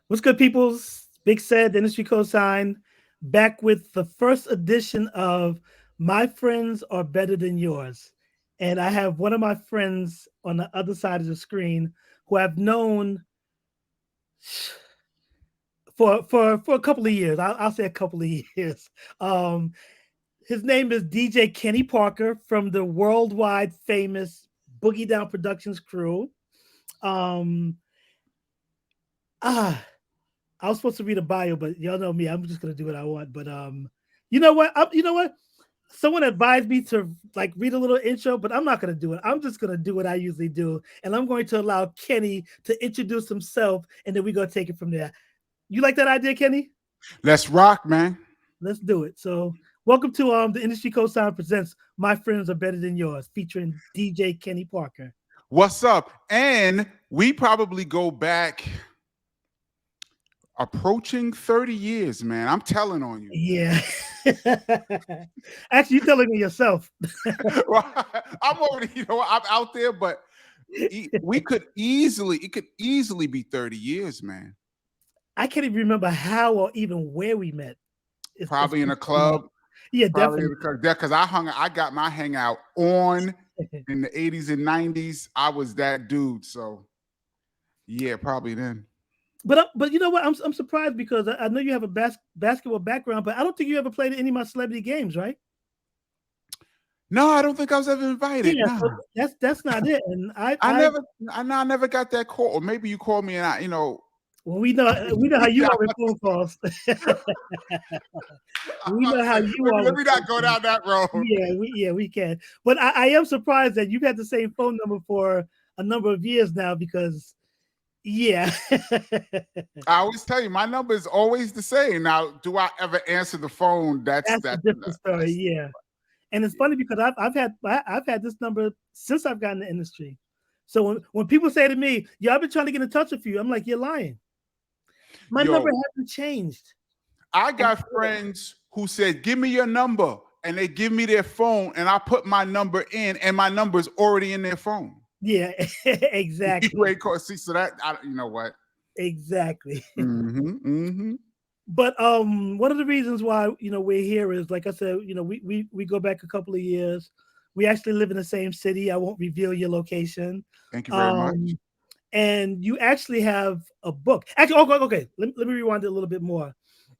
What's good, peoples? Big Said, the industry cosign, back with the first edition of My Friends Are Better Than Yours. And I have one of my friends on the other side of the screen who I've known for a couple of years. I'll say a couple of years. Um, his name is DJ Kenny Parker from the worldwide famous Boogie Down Productions crew. Um, ah, I was supposed to read a bio, but y'all know me. I'm just gonna do what I want. But you know what? You know what? Someone advised me to like read a little intro, but I'm not gonna do it. I'm just gonna do what I usually do, and I'm going to allow Kenny to introduce himself, and then we're gonna take it from there. You like that idea, Kenny? Let's rock, man. Let's do it. So, welcome to the Industry Cosign presents "My Friends Are Better Than Yours," featuring DJ Kenny Parker. What's up? And we probably go back approaching 30 years, man. I'm telling on you. Yeah. Actually, you're telling me yourself. I'm already, I'm out there, but it could easily be 30 years, man. I can't even remember how or even where we met. Probably in a club. Yeah, Probably definitely. because I got my hangout on in the 80s and 90s. I was that dude. So yeah, probably then. But you know what? I'm surprised because I know you have a basketball background, but I don't think you ever played any of my celebrity games, right? No, I don't think I was ever invited. Yeah, No. so that's not it. And I never got that call. Or maybe you called me and well, we know how you are with phone calls. We know how you are let with me phone not go calls. down that road. We can. But I am surprised that you've had the same phone number for a number of years now because yeah. I always tell you, my number is always the same. Now, do I ever answer the phone? That's a different story. Yeah. And it's funny because I've had this number since I've gotten in the industry. So when people say to me, "Yeah, I've been trying to get in touch with you," I'm like, "You're lying. My number Yo, hasn't changed." I And got friends who said, "Give me your number," and they give me their phone, and I put my number in, and my number is already in their phone. yeah, exactly, You ain't call. See, so you know what? exactly. Mm-hmm. But one of the reasons why we're here is, like I said, we go back a couple of years. We actually live in the same city. I won't reveal your location. Thank you very much. Um, and you actually have a book. Actually, okay. Let me rewind it a little bit more.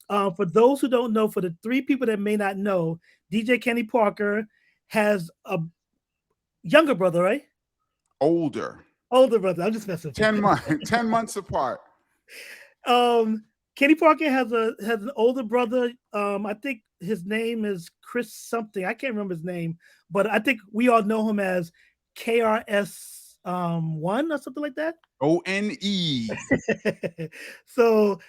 For those who don't know, for the three people that may not know, DJ Kenny Parker has a younger brother, right? Older. Older brother. I'm just messing with 10 months, 10 months apart. you. Kenny Parker has an older brother. I think his name is Chris something. I can't remember his name, but I think we all know him as KRS one or something like that. ONE. So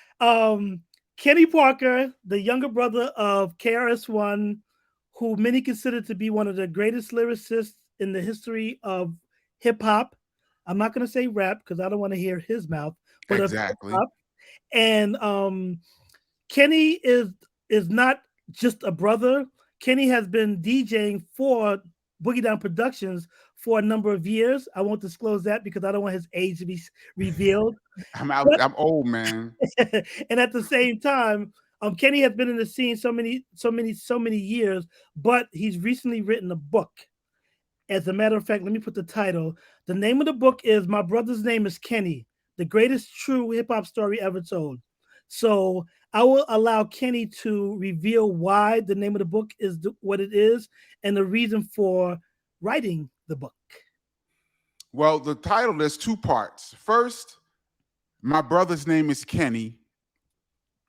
Kenny Parker, the younger brother of KRS-One, who many consider to be one of the greatest lyricists in the history of hip hop. I'm not going to say rap because I don't want to hear his mouth, but of hip Exactly. hop. And Kenny is not just a brother. Kenny has been DJing for Boogie Down Productions for a number of years. I won't disclose that because I don't want his age to be revealed. I'm out. But I'm old, man. and at the same time, Kenny has been in the scene so many years, but he's recently written a book. As a matter of fact, let me put the title. The name of the book is "My Brother's Name Is Kenny: The Greatest True Hip Hop Story Ever Told." So I will allow Kenny to reveal why the name of the book is what it is and the reason for writing the book. Well, the title, there's two parts. First, my brother's name is Kenny,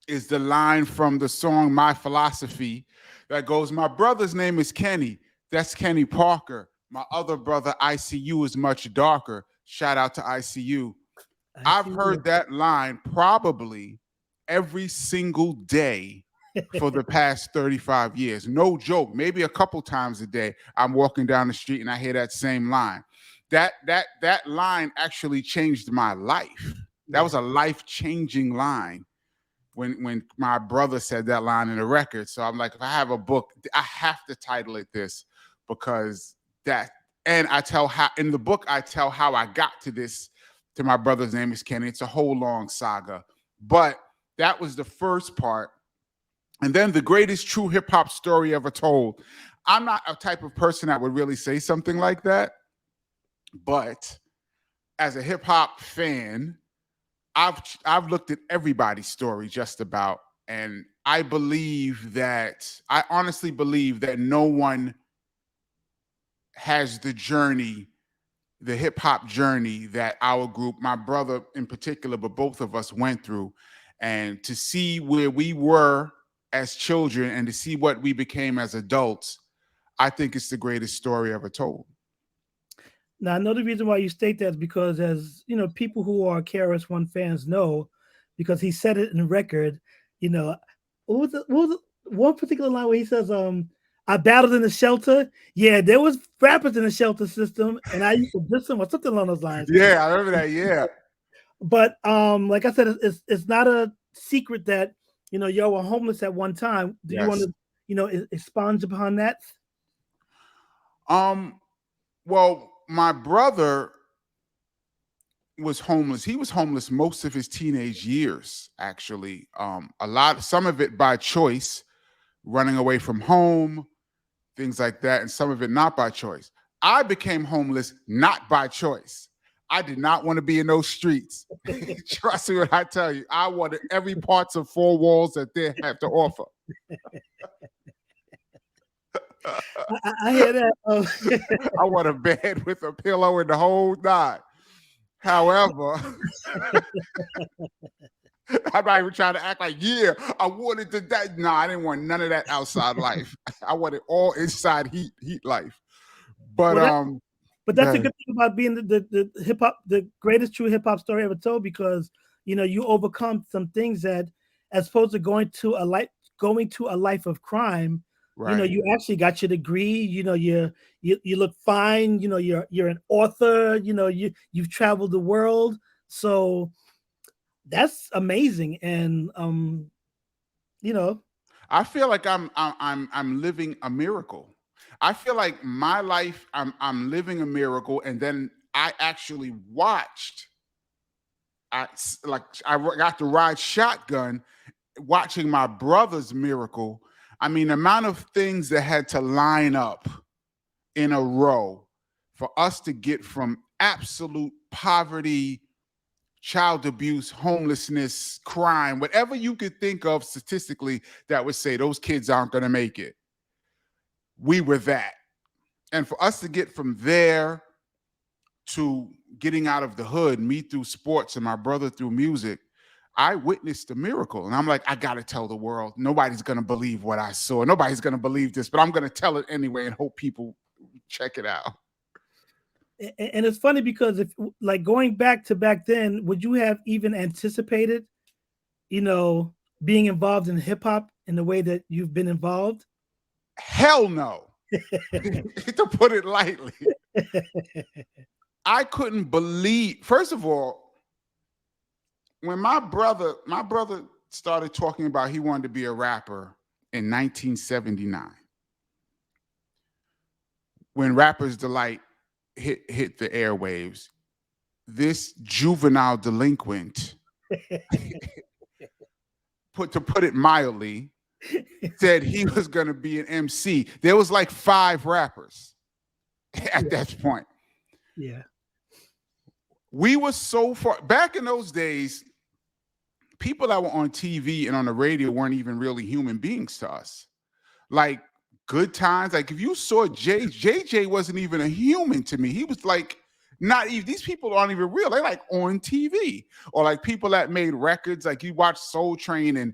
is the line from the song My Philosophy that goes, my brother's name is Kenny. That's Kenny Parker. My other brother, ICU, is much darker. Shout out to ICU. I I've see heard that line probably every single day for the past 35 years. No joke. Maybe a couple times a day I'm walking down the street and I hear that same line. That line actually changed my life. That was a life-changing line when my brother said that line in the record. So I'm like, if I have a book, I have to title it this because that, and I tell how in the book I tell how I got to this, to my brother's name is Kenny. It's a whole long saga, But that was the first part. And then the greatest true hip hop story ever told. I'm not a type of person that would really say something like that, but as a hip hop fan, I've looked at everybody's story just about, and I honestly believe that no one has the journey, the hip hop journey that our group, my brother in particular, but both of us went through. And to see where we were as children and to see what we became as adults, I think it's the greatest story ever told. Now I know the reason why you state that is because, as you know, people who are KRS-One fans know, because he said it in the record. You know, one particular line where he says, "I battled in the shelter." Yeah, there was rappers in the shelter system, and I used to diss them or something along those lines. Yeah, I remember that. Yeah. But like I said, it's not a secret that y'all were homeless at one time. Do you want Yes. to expound upon that? Well, my brother was homeless. He was homeless most of his teenage years, actually. Some of it by choice, running away from home, things like that, and some of it not by choice. I became homeless not by choice. I did not want to be in those streets. Trust me when I tell you, I wanted every parts of four walls that they have to offer. I hear that. I want a bed with a pillow and the whole nine. However, I'm not even trying to act like, yeah, I wanted to that. No, I didn't want none of that outside life. I wanted all inside heat life. But well, but that's a good thing about being the hip hop, the greatest true hip hop story ever told, because you overcome some things that, as opposed to going to a life of crime. right. You actually got your degree. You look fine. You're an author. You've traveled the world. So that's amazing. And I feel like I'm living a miracle. I feel like my life, I'm living a miracle, and then I actually watched. I got to ride shotgun, watching my brother's miracle. I mean, the amount of things that had to line up in a row for us to get from absolute poverty, child abuse, homelessness, crime, whatever you could think of statistically that would say those kids aren't going to make it. We were that. And for us to get from there to getting out of the hood, me through sports and my brother through music, I witnessed a miracle. And I'm like, I got to tell the world. Nobody's going to believe what I saw. Nobody's going to believe this, but I'm going to tell it anyway and hope people check it out. And it's funny because, if like going back then, would you have even anticipated, being involved in hip hop in the way that you've been involved? Hell no. To put it lightly. I couldn't believe, first of all, when my brother started talking about he wanted to be a rapper in 1979, when Rapper's Delight hit the airwaves, this juvenile delinquent, to put it mildly, said he was going to be an MC. There was like 5 rappers at that point. Yeah. We were so far back in those days. People that were on TV and on the radio weren't even really human beings to us. Like Good Times, like if you saw JJ wasn't even a human to me. He was like not even, these people aren't even real. They're like on TV. Or like people that made records, like you watch Soul Train and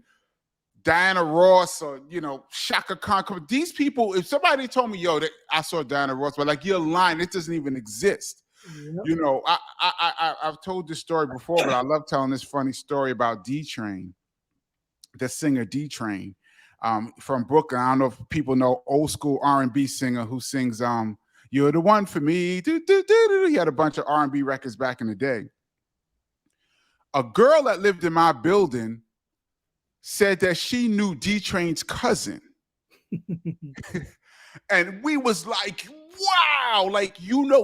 Diana Ross or Shaka Khan. These people, if somebody told me, yo, I saw Diana Ross, but like you're lying, it doesn't even exist. Yep. I've told this story before, but I love telling this funny story about D-Train, the singer D-Train, from Brooklyn. I don't know if people know, old school R&B singer who sings "You're the One for Me." He had a bunch of R&B records back in the day. A girl that lived in my building said that she knew D-Train's cousin. And we was like, wow, like,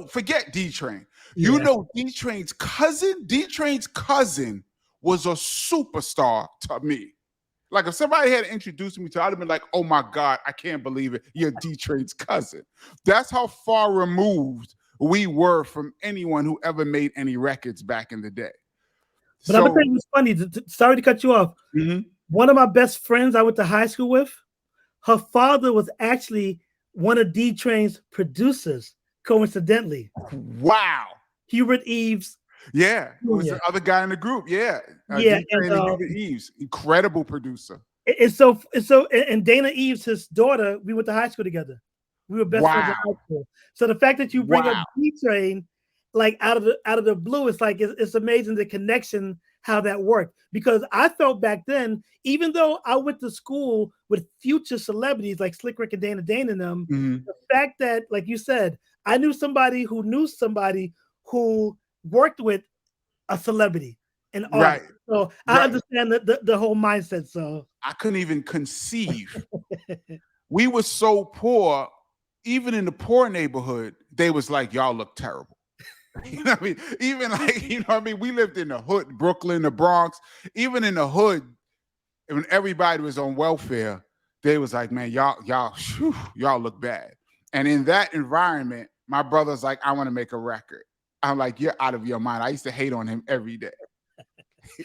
forget D-Train. Yeah. D-Train's cousin? D-Train's cousin was a superstar to me. Like if somebody had introduced me to, I'd have been like, "Oh my God, I can't believe it! You're D-Train's cousin." That's how far removed we were from anyone who ever made any records back in the day. But I'm gonna tell you what's funny. Sorry to cut you off. Mhm. One of my best friends I went to high school with, her father was actually one of D Train's producers, coincidentally. Wow. Hubert Eves. Yeah, it was Jr. the other guy in the group. Yeah, Yeah, D-Train and Hubert Eves, incredible producer. and Dana Eves, his daughter, we went to high school together. We were best friends in Wow, high school. So the fact that you bring up wow. D Train, like out of the blue, it's like it's amazing the connection how that worked. Because I felt back then, even though I went to school with future celebrities like Slick Rick and Dana and them, Mhm. the fact that, like you said, I knew somebody who worked with a celebrity, an Right, artist. So I right. understand the whole mindset. So I couldn't even conceive. We were so poor, even in the poor neighborhood, they was like, "Y'all look terrible." You know what I mean? Even like, you know what I mean? We lived in the hood, Brooklyn, the Bronx. Even in the hood, when everybody was on welfare, they was like, "Man, y'all look bad." And in that environment, my brother's like, "I want to make a record." I'm like, "You're out of your mind." I used to hate on him every day.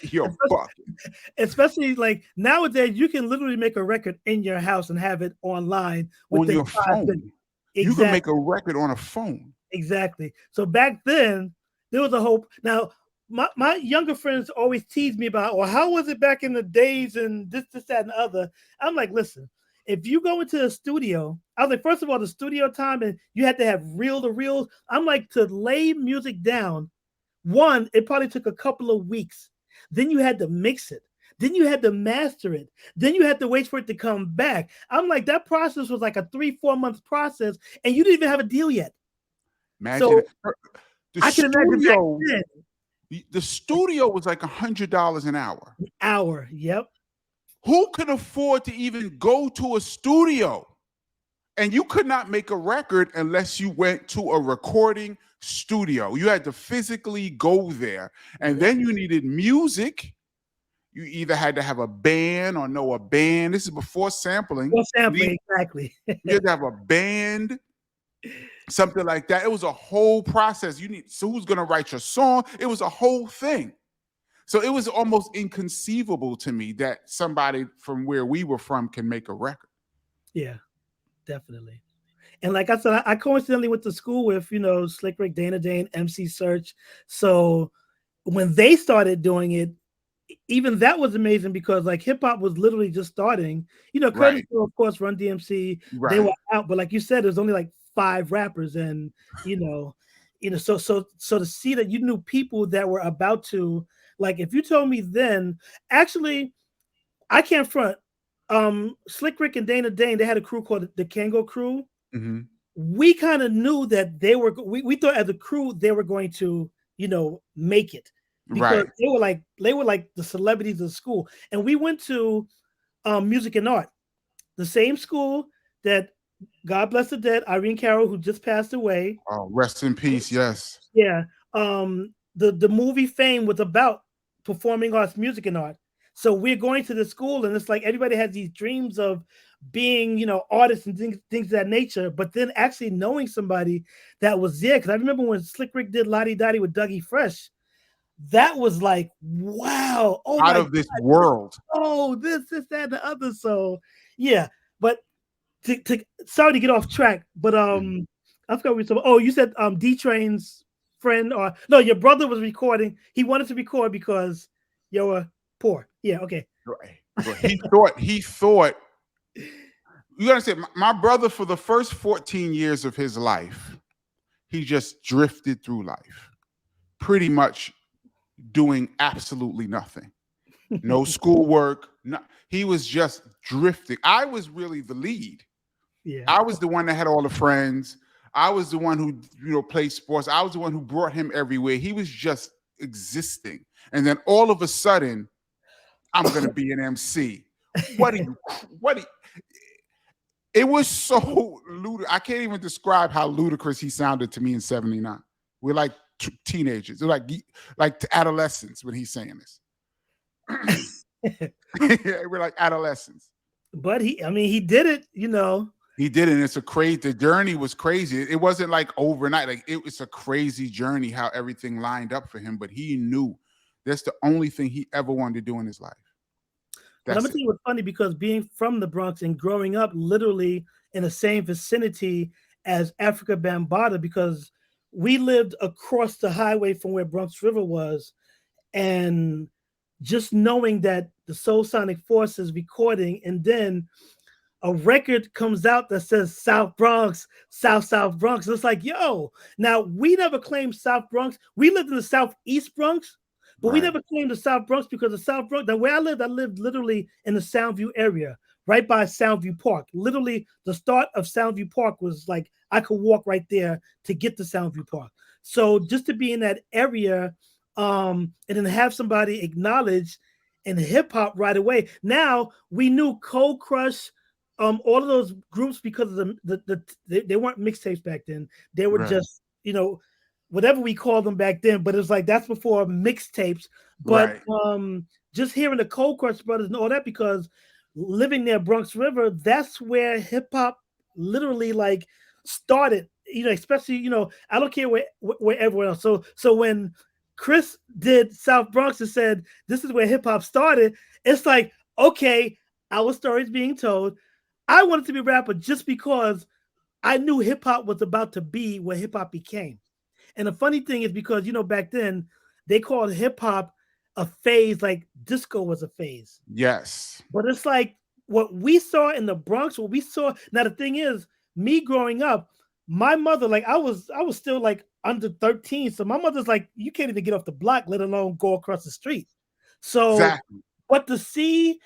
You're bucking. especially like nowadays, you can literally make a record in your house and have it online On within your 5 minutes. phone. You can make Exactly. a record on a phone. Exactly. So back then, there was a hope. Now, my younger friends always tease me about, well, how was it back in the days and this, that, and the other. I'm like, listen, if you go into a studio, I was like, first of all, the studio time and you had to have reel to reels. I'm like, to lay music down, one, it probably took a couple of weeks. Then you had to mix it. Then you had to master it. Then you had to wait for it to come back. I'm like, that process was like a 3-4 month process, and you didn't even have a deal yet. Imagine So it. The I can imagine back studio, then, the studio was like $100 an hour. hour. Yep. Who could afford to even go to a studio? And you could not make a record unless you went to a recording studio. You had to physically go there. And then you needed music. You either had to have a band or know a band. This is before sampling. Well, sampling, exactly. You had to have a band, something like that. It was a whole process. So who's gonna write your song? It was a whole thing. So it was almost inconceivable to me that somebody from where we were from can make a record. Yeah, definitely. And like I said, I coincidentally went to school with, Slick Rick, Dana Dane, MC Search. So when they started doing it, even that was amazing because like hip hop was literally just starting. Curtis Right, Hill, of course, Run DMC, they were right. out, but like you said, there's only like 5 rappers, and so to see that you knew people that were about to, like, if you told me then, actually, I can't front. Slick Rick and Dana Dane, they had a crew called the Kango Crew. Mhm. We kind of knew that we thought as a crew they were going to make it because Right. they were like the celebrities of school, and we went to music and art, the same school that, God bless the dead, Irene Carroll, who just passed away. Oh, rest in peace. Yes. Yeah. The movie Fame was about performing arts, music and art. So we're going to the school, and it's like everybody has these dreams of being, artists and things of that nature, but then actually knowing somebody that was there. Because I remember when Slick Rick did Lottie Dottie with Dougie Fresh, that was like, wow, oh Out my of this God, world. oh, this, that, and the other. So yeah, but sorry to get off track, but Mhm. I forgot what we said. Oh, you said D Train's friend, or no, your brother was recording. He wanted to record because you were poor. Yeah, okay. Right. But he thought you gotta say my brother for the first 14 years of his life, he just drifted through life, pretty much doing absolutely nothing. No schoolwork. No, he was just drifting. I was really the lead. Yeah, I was the one that had all the friends. I was the one who played sports. I was the one who brought him everywhere. He was just existing. And then all of a sudden, I'm gonna be an MC. What do you what do you, it was so ludicrous. I can't even describe how ludicrous he sounded to me in 79. We're like teenagers. We're like adolescents when he's saying this. We're like adolescents. But I mean, he did it, He did it. And it's a crazy. The journey was crazy. It wasn't like overnight. Like it was a crazy journey how everything lined up for him. But he knew that's the only thing he ever wanted to do in his life. But I'm That's gonna it. tell you what's funny, because being from the Bronx and growing up literally in the same vicinity as Africa Bambaataa, because we lived across the highway from where Bronx River was, and just knowing that the Soul Sonic Force is recording, and then a record comes out that says South Bronx, South Bronx. And it's like, yo, now we never claimed South Bronx. We lived in the Southeast Bronx, but we Right. never claimed the South Bronx, because the South Bronx, the way I lived literally in the Soundview area, right by Soundview Park. Literally, the start of Soundview Park was like, I could walk right there to get to Soundview Park. So just to be in that area, and then have somebody acknowledge in hip hop right away. Now we knew Cold Crush, all of those groups, because of they weren't mixtapes back then. They were Right. just, whatever we called them back then. But it was like, that's before mixtapes. But Right. just hearing the Cold Crush Brothers and all that, because living near Bronx River, that's where hip hop literally like started. Especially, I don't care where everyone else. So when Chris did South Bronx and said this is where hip hop started, it's like, okay, our story's being told. I wanted to be a rapper just because I knew hip hop was about to be what hip hop became. And the funny thing is, because back then they called hip hop a phase, like disco was a phase. Yes. But it's like what we saw in the Bronx, what we saw. Now the thing is, me growing up, my mother, like I was still like under 13. So my mother's like, you can't even get off the block, let alone go across the street. So, Exactly. but to see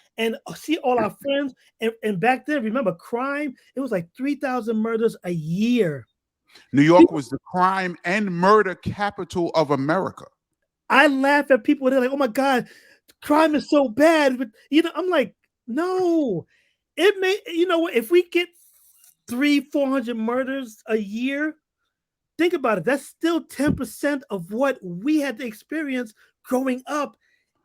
all our friends, and back then, remember crime, it was like 3,000 murders a year. New York was the crime and murder capital of America. I laugh at people, they're like, oh my God, crime is so bad. But I'm like, no, it may, what, if we get 400 murders a year, think about it. That's still 10% of what we had to experience growing up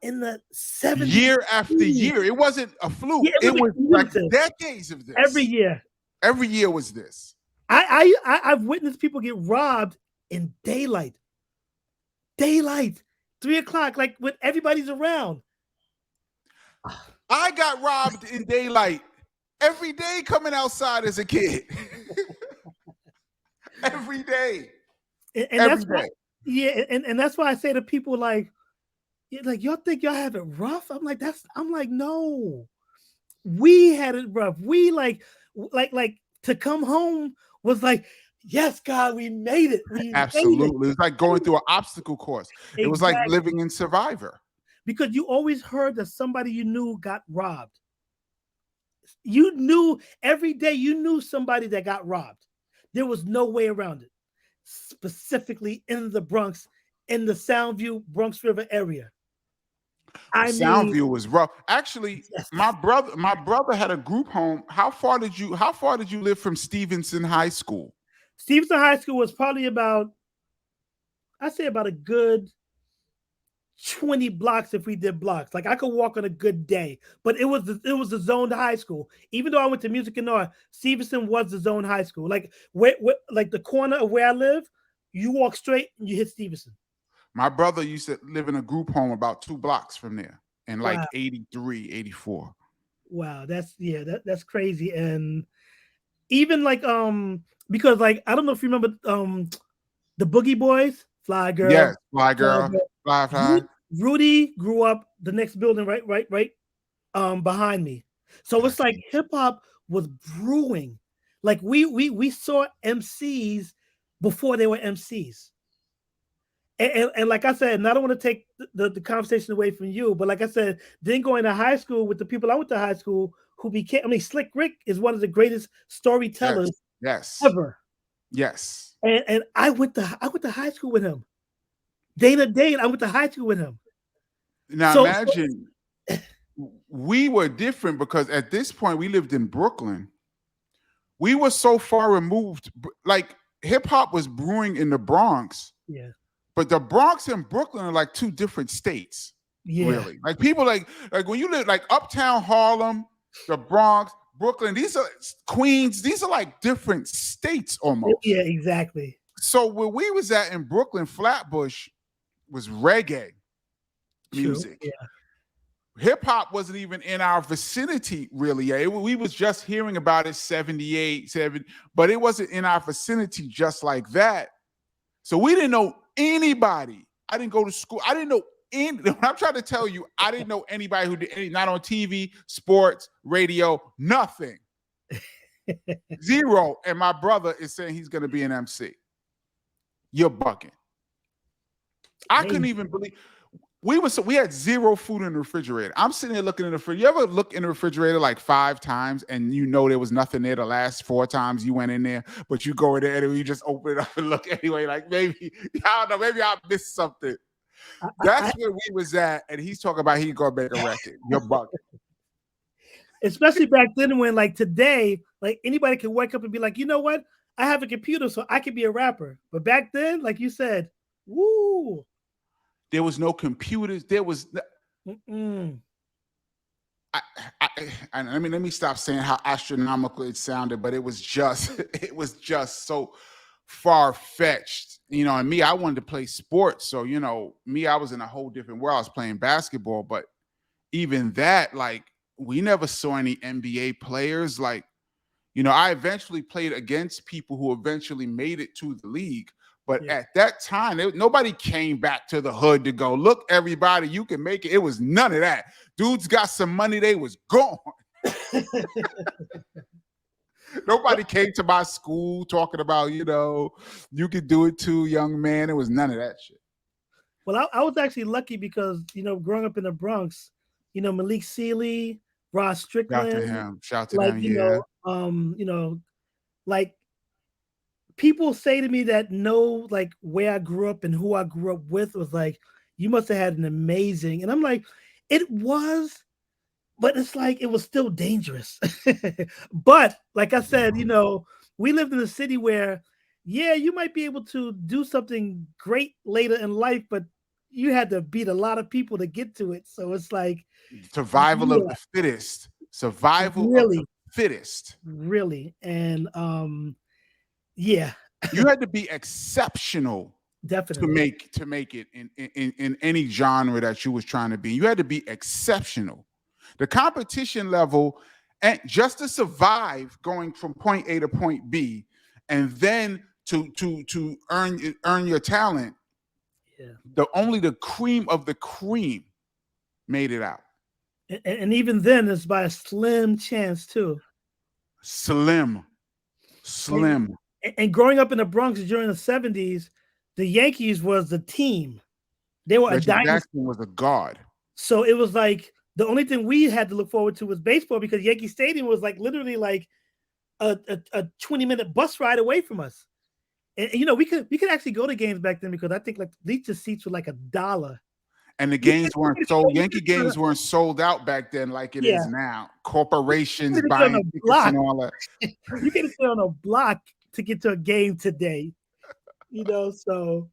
in the 70s. Year after year. It wasn't a fluke. Yeah, it was like cumulative. decades of this. Every year. Every year was this. I've witnessed people get robbed in daylight. 3:00, like when everybody's around. I got robbed in daylight every day coming outside as a kid. Every day. And Every that's day. why, yeah, and that's why I say to people like y'all think y'all have it rough. I'm like, no, we had it rough. We like to come home was like, yes, God, we made it. Absolutely. It was like going through an obstacle course. Exactly. It was like living in Survivor. Because you always heard that somebody you knew got robbed. You knew every day, you knew somebody that got robbed. There was no way around it. Specifically in the Bronx, in the Soundview, Bronx River area. Soundview was rough. Actually, yes. my brother had a group home. How far did you live from Stevenson High School? Stevenson High School was probably about a good 20 blocks if we did blocks. Like I could walk on a good day, but it was the zoned high school. Even though I went to music and art, Stevenson was the zoned high school. Like where like the corner of where I live, you walk straight and you hit Stevenson. My brother used to live in a group home about 2 blocks from there in like Wow. 83, 84. Wow, that's crazy. And even like because like I don't know if you remember the Boogie Boys, Fly Girl. Yes, Fly Girl, Fly. Rudy grew up the next building right behind me. So it's like hip hop was brewing. Like we saw MCs before they were MCs. And like I said, and I don't want to take the conversation away from you, but like I said, then going to high school with the people I went to high school who became, I mean, Slick Rick is one of the greatest storytellers ever. Yes. And I went to high school with him. Dana Dane, I went to high school with him. Now imagine we were different because at this point we lived in Brooklyn. We were so far removed. Like hip hop was brewing in the Bronx. Yeah. But the Bronx and Brooklyn are like 2 different states. Yeah. really. Like people like when you live like uptown Harlem, the Bronx, Brooklyn, these are Queens, these are like different states almost. Yeah, exactly. So where we was at in Brooklyn, Flatbush was reggae True. music. Yeah. Hip hop wasn't even in our vicinity really. Yeah, we was just hearing about it 78, 7, but it wasn't in our vicinity just like that. So we didn't know anybody. I didn't go to school. I didn't know I'm trying to tell you, I didn't know anybody who did any, not on TV, sports, radio, nothing. Zero. And my brother is saying he's going to be an MC. You're bugging. I couldn't even believe we had zero food in the refrigerator. I'm sitting there looking in the refrigerator. You ever look in the refrigerator like 5 times and you know there was nothing there the last 4 times you went in there, but you go in there and you just open it up and look anyway, like maybe, I don't know, maybe I missed something. That's where we was at, and he's talking about he gonna make a record. You're bugging. Especially back then when like today, like anybody can wake up and be like, you know what? I have a computer, so I can be a rapper. But back then, like you said, woo. There was no computers. There was. I mean, let me stop saying how astronomical it sounded, but it was just so far fetched. You know, and me, I wanted to play sports, so you know, me, I was in a whole different world. I was playing basketball, but even that, like, we never saw any NBA players. Like, you know, I eventually played against people who eventually made it to the league. But at that time, nobody came back to the hood to go, look, everybody, you can make it. It was none of that. Dudes got some money, they was gone. Nobody came to my school talking about, you know, you could do it too, young man. It was none of that shit. Well, I was actually lucky because, you know, growing up in the Bronx, you know, Malik Sealy, Ross Strickland, shout to him, shout to like, them, you know, like people say to me that know like where I grew up and who I grew up with was like, you must have had an amazing, and I'm like, it was, but it's like it was still dangerous. But like I said, you know, we lived in a city where, yeah, you might be able to do something great later in life, but you had to beat a lot of people to get to it. So it's like survival of the fittest. Survival of the fittest. Really. And yeah. You had to be exceptional Definitely to make it in any genre that you was trying to be. You had to be exceptional. The competition level, and just to survive going from point A to point B, and then to earn your talent. Yeah. Only the cream of the cream made it out. And even then, it's by a slim chance too. Slim. And growing up in the Bronx during the 70s, the Yankees was the team. They were Reggie Jackson was a god. So it was like the only thing we had to look forward to was baseball because Yankee Stadium was like literally like a 20-minute bus ride away from us. And you know, we could actually go to games back then because I think like these seats were like $1. And the games weren't sold. Yankee games weren't sold out back then like it is now. Corporations buying tickets and all that. You can sit on a block to get to a game today. You know, so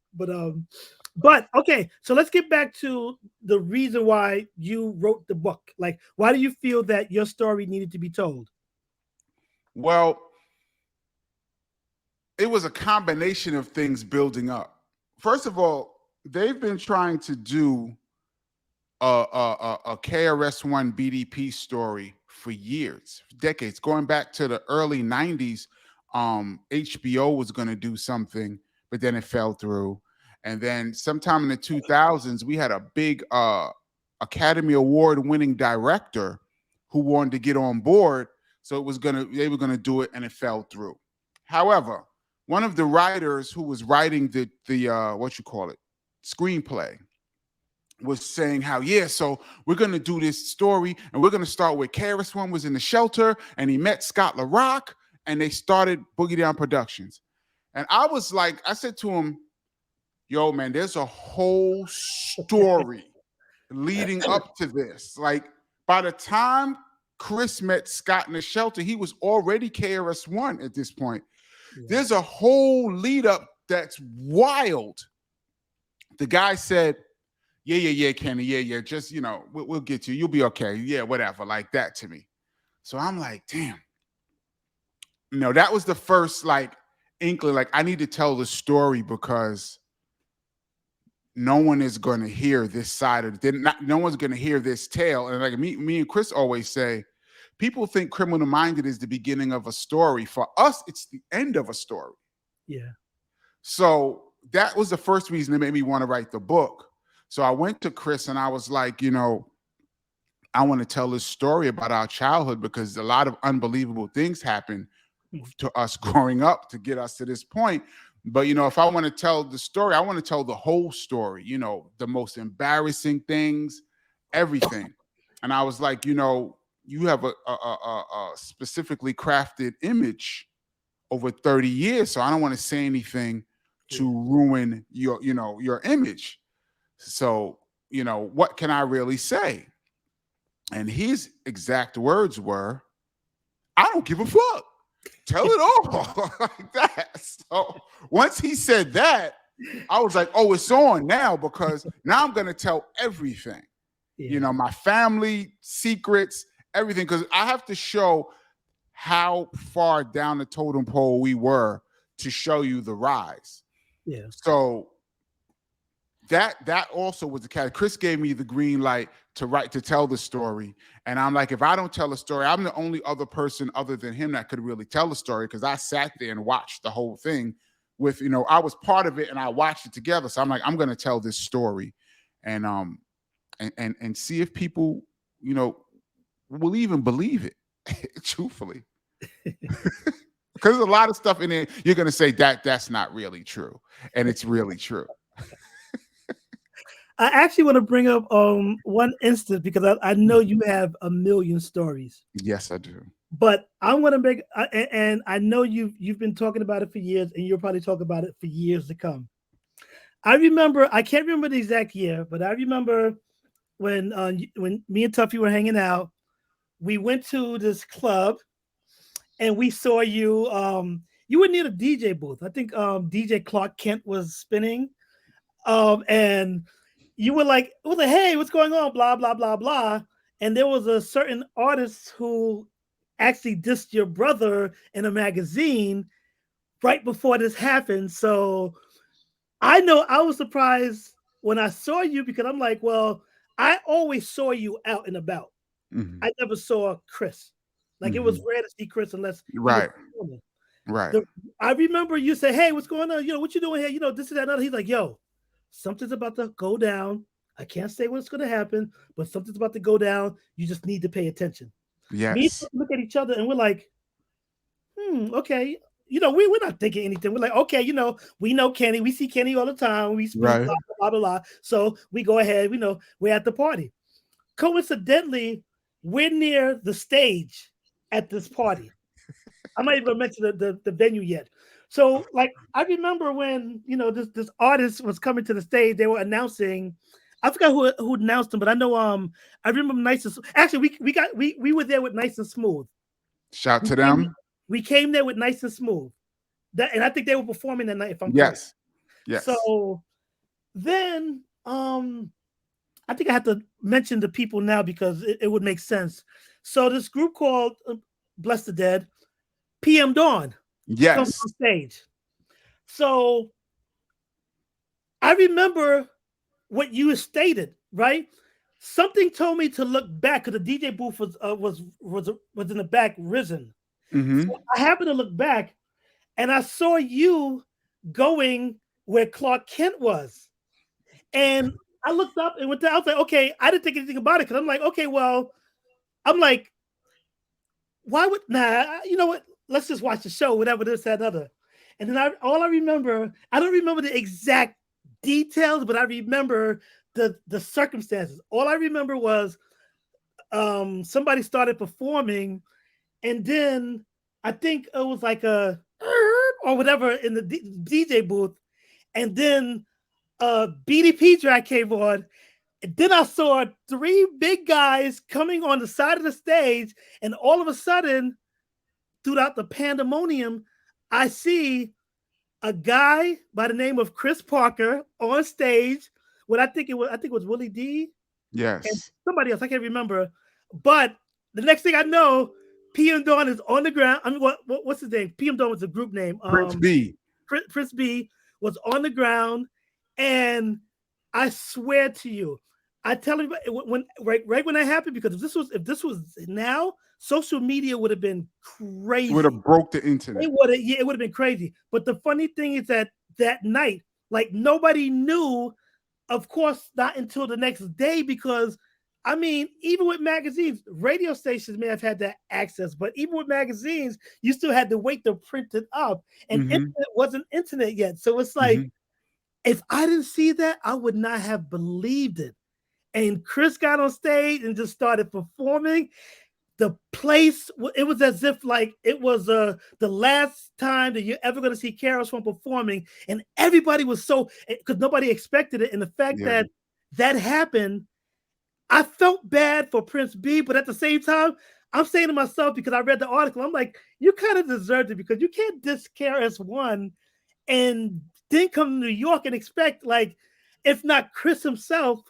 but okay, so let's get back to the reason why you wrote the book. Like, why do you feel that your story needed to be told? Well, it was a combination of things building up. First of all, they've been trying to do a KRS-One BDP story for years, decades, going back to the early 90s. HBO was going to do something, but then it fell through. And then sometime in the 2000s, we had a big Academy Award winning director who wanted to get on board. So they were gonna do it, and it fell through. However, one of the writers who was writing the screenplay was saying how, so we're gonna do this story, and we're gonna start with KRS-One was in the shelter, and he met Scott LaRock, and they started Boogie Down Productions. And I was like, I said to him, yo, man, there's a whole story leading up to this. Like, by the time Chris met Scott in the shelter, he was already KRS-One at this point. Yeah. There's a whole lead up that's wild. The guy said, yeah, Kenny, yeah. Just we'll get you. You'll be okay. Yeah, whatever, like that to me. So I'm like, damn. That was the first like inkling. Like I need to tell the story because no one is going to hear this side of it. No one's going to hear this tale. And like me and Chris always say, people think Criminal Minded is the beginning of a story. For us, it's the end of a story. Yeah. So that was the first reason that made me want to write the book. So I went to Chris and I was like, I want to tell this story about our childhood because a lot of unbelievable things happened to us growing up to get us to this point. But, if I want to tell the story, I want to tell the whole story, the most embarrassing things, everything. And I was like, you have a specifically crafted image over 30 years. So I don't want to say anything to ruin your image. So, what can I really say? And his exact words were, I don't give a fuck. Tell it all like that. So once he said that, I was like, oh, it's on now because now I'm going to tell everything. Yeah. My family secrets, everything, because I have to show how far down the totem pole we were to show you the rise. Yeah. So that also was the cat. Chris gave me the green light to tell the story. And I'm like, if I don't tell a story, I'm the only other person other than him that could really tell the story because I sat there and watched the whole thing with, I was part of it and I watched it together. So I'm like, I'm going to tell this story and see if people, will even believe it, truthfully. Because there's a lot of stuff in there you're going to say that's not really true. And it's really true. I actually want to bring up one instance because I know you have a million stories. Yes, I do. But I want to make, and I know you've been talking about it for years, and you'll probably talk about it for years to come. I can't remember the exact year, but I remember when me and Tuffy were hanging out, we went to this club, and we saw you. You were near the DJ booth. I think DJ Clark Kent was spinning, and you were like, hey, what's going on? Blah, blah, blah, blah. And there was a certain artist who actually dissed your brother in a magazine right before this happened. So I know I was surprised when I saw you because I'm like, well, I always saw you out and about. Mm-hmm. I never saw Chris. Like it was rare to see Chris unless right. I remember you say, hey, what's going on? What you doing here? This and that. Another. He's like, yo, something's about to go down. I can't say what's going to happen, but something's about to go down. You just need to pay attention. Yes. Me look at each other and we're like, okay. We're not thinking anything. We're like, okay, we know Kenny. We see Kenny all the time. We speak, blah, blah, blah, blah, blah. So we go ahead. We're at the party. Coincidentally, we're near the stage at this party. I'm not even mention the venue yet. So, like, I remember when this artist was coming to the stage, they were announcing. I forgot who announced them, but I know I remember Nice and actually we were there with Nice and Smooth. Shout to them. We came there with Nice and Smooth, and I think they were performing that night. If I'm correct. Yes. So then I think I have to mention the people now because it would make sense. So this group called Bless the Dead, PM Dawn. Yes. Comes on stage. So I remember what you stated, right? Something told me to look back because the DJ booth was in the back, risen. Mm-hmm. So I happened to look back, and I saw you going where Clark Kent was, and I looked up and went down. I was like, okay, I didn't think anything about it because I'm like, okay, well, I'm like, why would you know what? Let's just watch the show, whatever this, that, other. And then I don't remember the exact details, but I remember the circumstances. All I remember was somebody started performing, and then I think it was like a or whatever in the DJ booth, and then BDP track came on. And then I saw 3 big guys coming on the side of the stage, and all of a sudden, throughout the pandemonium, I see a guy by the name of Chris Parker on stage what I think it was Willie D and Yes. somebody else. I can't remember. But the next thing I know, PM Dawn is on the ground. I mean, what's his name? PM Dawn was a group name. Prince B. Prince B was on the ground, and I swear to you, I tell you when right when that happened, because if this was now, social media would have been crazy. Would have broke the internet. It would have been crazy. But the funny thing is that night, like nobody knew, of course, not until the next day, because I mean, even with magazines, radio stations may have had that access, but even with magazines, you still had to wait to print it up, and internet wasn't internet yet. So it's like, if I didn't see that, I would not have believed it. And Chris got on stage and just started performing. The place, it was as if like it was the last time that you're ever going to see KRS-One performing, and everybody was so, because nobody expected it, and the fact that happened, I felt bad for Prince B, but at the same time, I'm saying to myself, because I read the article, I'm like, you kind of deserved it, because you can't diss KRS-One and then come to New York and expect, like, if not Chris himself,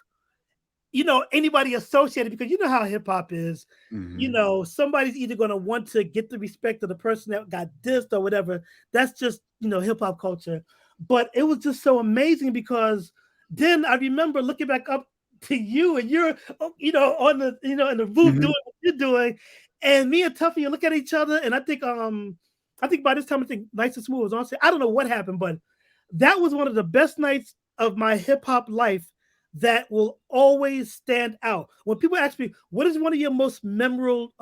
anybody associated, because you know how hip hop is. Somebody's either going to want to get the respect of the person that got dissed or whatever. That's just, hip hop culture. But it was just so amazing, because then I remember looking back up to you, and you're, on the, in the booth doing what you're doing. And me and Tuffy look at each other. And I think by this time, I think Nice and Smooth was on. I don't know what happened, but that was one of the best nights of my hip hop life that will always stand out. When people ask me, what is one of your most memorable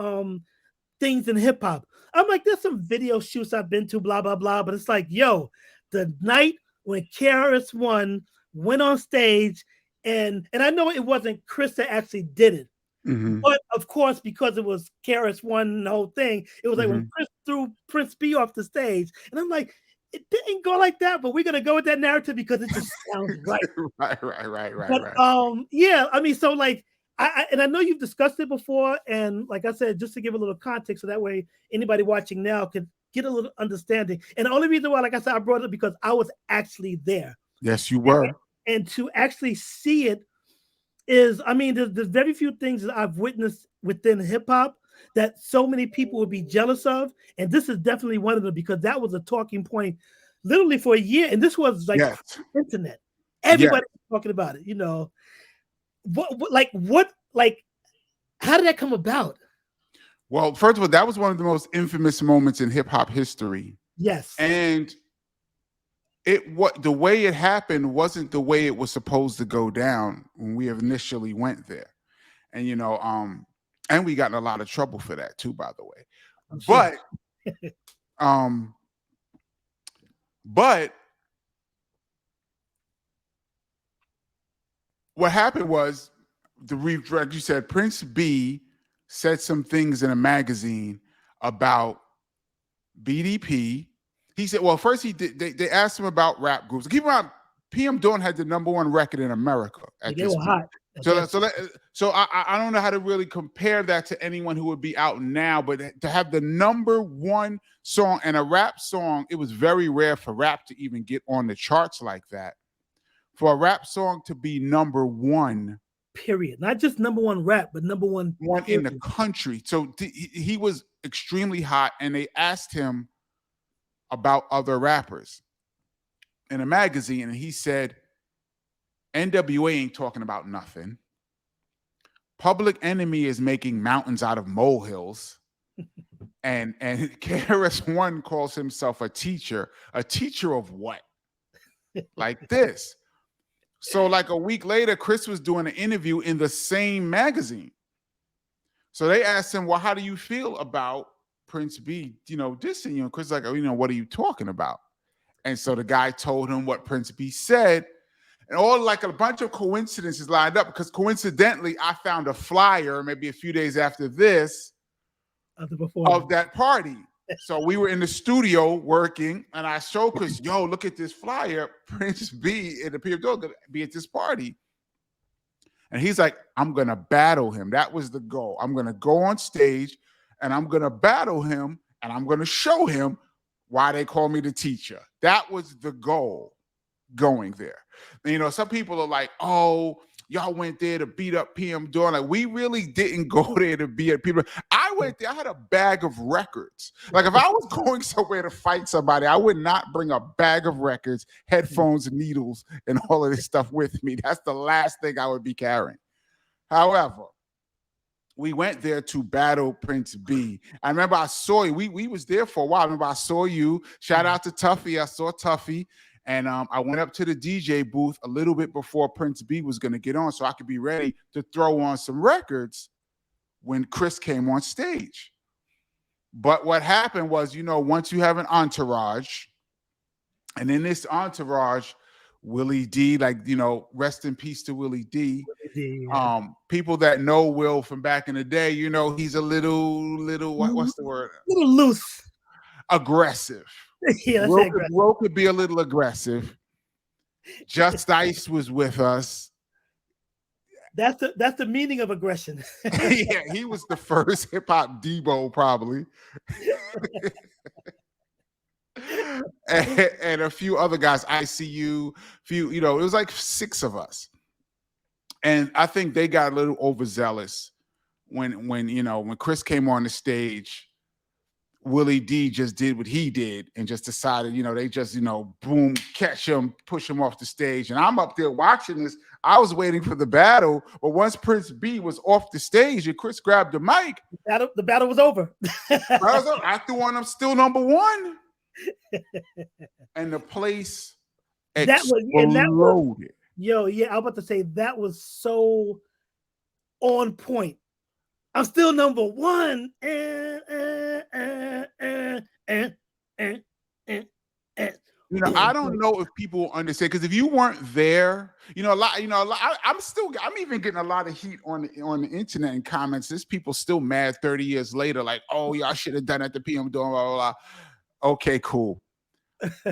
things in hip hop? I'm like, there's some video shoots I've been to, blah, blah, blah. But it's like, yo, the night when KRS-One went on stage, and I know it wasn't Chris that actually did it. But of course, because it was KRS-One and the whole thing, it was like when Chris threw Prince B off the stage. And I'm like, it didn't go like that, but we're gonna go with that narrative because it just sounds right. Right. But yeah, I mean, so like I know you've discussed it before, and like I said, just to give a little context, so that way anybody watching now can get a little understanding. And the only reason why, like I said, I brought it up because I was actually there. Yes, you were. And to actually see it is, I mean, there's very few things that I've witnessed within hip hop that so many people would be jealous of, and this is definitely one of them, because that was a talking point literally for a year, and this was like internet. Everybody was talking about it. How did that come about? Well, first of all, that was one of the most infamous moments in hip hop history. Yes, and the way it happened wasn't the way it was supposed to go down when we initially went there, and and we got in a lot of trouble for that too, by the way. Sure. But what happened was, like you said, Prince B said some things in a magazine about BDP. He said, well, first they asked him about rap groups. Keep in mind, PM Dawn had the #1 record in America at this point. Hot. So I don't know how to really compare that to anyone who would be out now, but to have the #1 song and a rap song, it was very rare for rap to even get on the charts like that. For a rap song to be #1, period, not just #1 rap, but #1 in the country. So he was extremely hot, and they asked him about other rappers in a magazine, and he said, NWA ain't talking about nothing. Public Enemy is making mountains out of molehills. and KRS-One calls himself a teacher. A teacher of what? Like this. So like a week later, Chris was doing an interview in the same magazine. So they asked him, well, how do you feel about Prince B, dissing you? And Chris was like, what are you talking about? And so the guy told him what Prince B said. And all like a bunch of coincidences lined up, because coincidentally, I found a flyer maybe a few days after this of that party. So we were in the studio working, and I showed Chris, yo, look at this flyer. Prince B and the people going to be at this party. And he's like, I'm going to battle him. That was the goal. I'm going to go on stage, and I'm going to battle him, and I'm going to show him why they call me the teacher. That was the goal. going there. You know, some people are like, oh, y'all went there to beat up PM Dawn. Like, we really didn't go there to beat up people. I went there, I had a bag of records. Like, if I was going somewhere to fight somebody, I would not bring a bag of records, headphones, needles, and all of this stuff with me. That's the last thing I would be carrying. However, we went there to battle Prince B. I remember I saw you. We was there for a while. I remember I saw you. Shout out to Tuffy. I saw Tuffy. And I went up to the DJ booth a little bit before Prince B was going to get on so I could be ready to throw on some records when Chris came on stage. But what happened was, you know, once you have an entourage, and in this entourage, Willie D, like, you know, rest in peace to Willie D. People that know Will from back in the day, you know, he's a little, what's the word? A little loose. Aggressive. Yeah, Will could be a little aggressive. Just Ice was with us. That's the meaning of aggression. Yeah, he was the first hip hop Debo, probably. and a few other guys, ICU, few, you know, it was like 6 of us. And I think they got a little overzealous when you know, when Chris came on the stage. Willie D just did what he did and just decided, you know, they just, you know, boom, catch him, push him off the stage. And I'm up there watching this. I was waiting for the battle, but once Prince B was off the stage and Chris grabbed the mic, the battle was over. I threw on, I'm still number 1. And the place exploded. Yo, yeah, I was about to say that was so on point. I'm still number 1. You know, I don't know if people understand, because if you weren't there, you know, I'm even getting a lot of heat on the internet and comments. There's people still mad 30 years later, like, oh, y'all should have done at the PM doing blah, blah, blah. Okay, cool.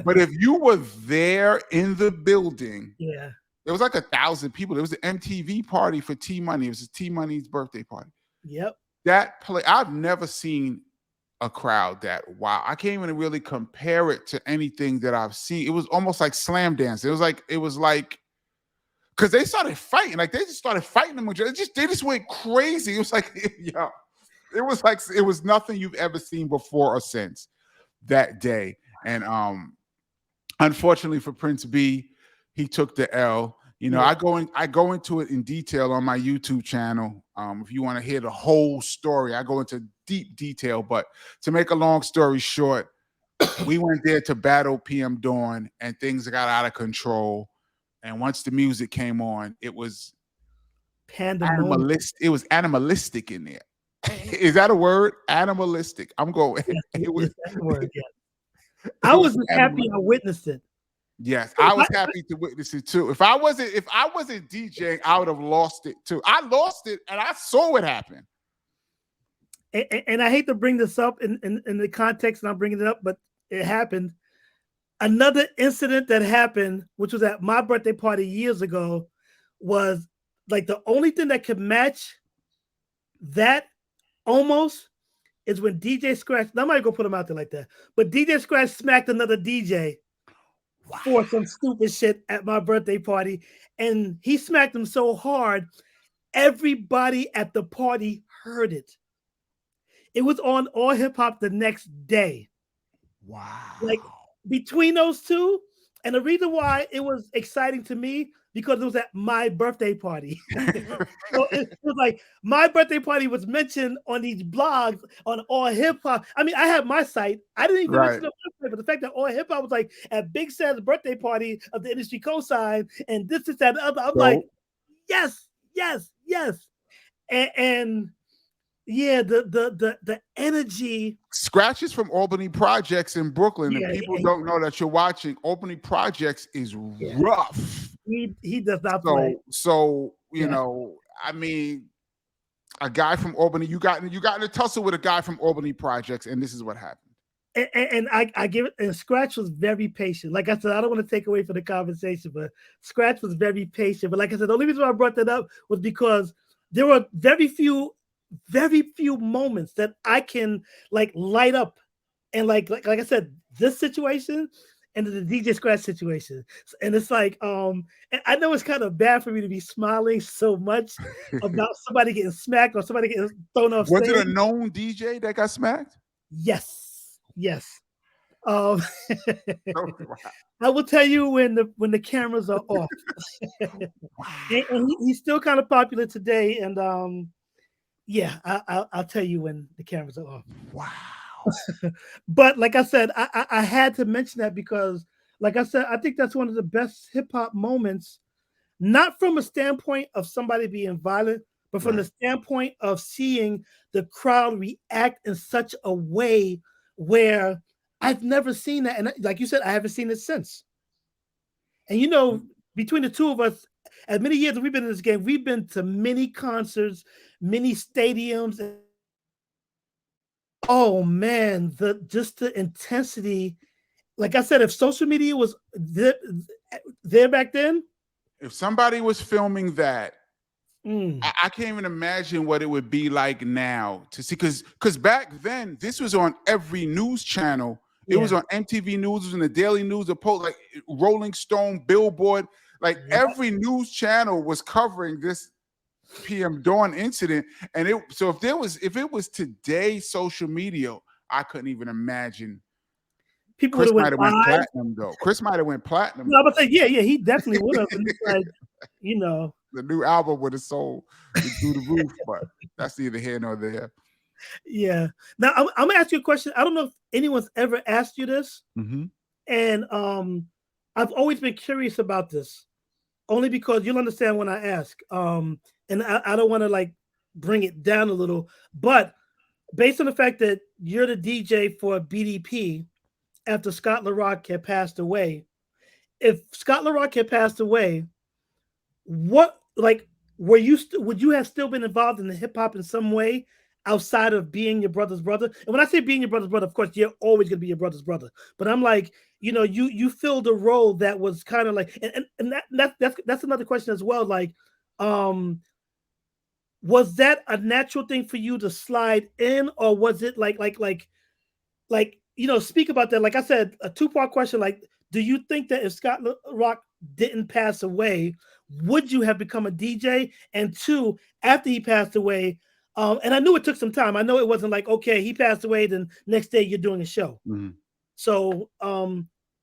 But if you were there in the building, yeah, it was like 1,000 people. It was the MTV party for T Money. It was T Money's birthday party. Yep. That play, I've never seen a crowd that wow. I can't even really compare it to anything that I've seen. It was almost like slam dance. It was like because they started fighting. Like, they just started fighting them. They just went crazy. It was like, yeah, it was nothing you've ever seen before or since that day. And unfortunately for Prince B, he took the L. You know, yeah. I go into it in detail on my YouTube channel. If you want to hear the whole story, I go into deep detail. But to make a long story short, we went there to battle PM Dawn, and things got out of control. And once the music came on, it was animalistic. It was animalistic in there. Is that a word? Animalistic. I'm going. Yes, it was that word. Yeah. I was happy I witnessed it. Yes, I was happy to witness it too. If I wasn't DJing, I would have lost it too. I lost it, and I saw what happened. And I hate to bring this up in the context, and I'm bringing it up, but it happened. Another incident that happened, which was at my birthday party years ago, was like the only thing that could match that almost is when DJ Scratch. I'm not gonna put him out there like that, but DJ Scratch smacked another DJ. Wow. For some stupid shit at my birthday party, and he smacked him so hard, everybody at the party heard it. It was on All Hip Hop the next day. Wow! Like, between those two, and the reason why it was exciting to me, because it was at my birthday party. So it was like my birthday party was mentioned on these blogs on All Hip Hop. I mean, I had my site. I didn't even mention the website, but the fact that All Hip Hop was like at Big Sam's birthday party of the industry Cosign, and this, that, and the other. I'm like, yes. And yeah, the energy. Scratch is from Albany Projects in Brooklyn, and people don't know that you're watching. Albany Projects is rough. He does not play. So you know, I mean, a guy from Albany, you got in a tussle with a guy from Albany Projects, and this is what happened. And I give it. And Scratch was very patient. Like I said, I don't want to take away from the conversation, but Scratch was very patient. But like I said, the only reason why I brought that up was because there were very few moments that I can like light up, and like I said, this situation and the DJ scratch situation. And it's like, and I know it's kind of bad for me to be smiling so much about somebody getting smacked or somebody getting thrown off Was it a stage. known DJ that got smacked? Yes, yes. Um, Oh, I will tell you when the cameras are off. And he's still kind of popular today. And yeah, I'll tell you when the cameras are off. wow. But like I said, I had to mention that because, like I said, I think that's one of the best hip hop moments, not from a standpoint of somebody being violent, but from the Right. standpoint of seeing the crowd react in such a way where I've never seen that. And like you said, I haven't seen it since. And between the two of us, as many years as we've been in this game, we've been to many concerts, many stadiums. Oh man, the intensity. Like I said, if social media was there back then, If somebody was filming that, mm, I can't even imagine what it would be like now to see, because back then this was on every news channel. It was yeah, on MTV News, it was in the Daily News, the Post, like Rolling Stone, Billboard, like yeah. every news channel was covering this PM Dawn incident. And so if it was today's social media, I couldn't even imagine. People would Chris have went might have went live. platinum though. Chris might have went platinum. No, I would say, yeah, he definitely would have. And it's like, you know, The new album would have sold through the roof, but that's neither here nor there. yeah. Now I'm gonna ask you a question. I don't know if anyone's ever asked you this, Mm-hmm. and I've always been curious about this, only because you'll understand when I ask. And I don't want to like bring it down a little, but based on the fact that you're the DJ for BDP after Scott LaRock had passed away, if Scott LaRock had passed away, what like would you have still been involved in the hip hop in some way outside of being your brother's brother? And when I say being your brother's brother, of course you're always gonna be your brother's brother. But I'm like, you filled a role that was kind of like, and that's another question as well. Like, um, was that a natural thing for you to slide in, or was it like speak about that? Like I said, a two-part question. Like, do you think that if Scott Rock didn't pass away, would you have become a DJ? And two, after he passed away, and I knew it took some time. I know it wasn't like, okay, he passed away, then next day you're doing a show. Mm-hmm. So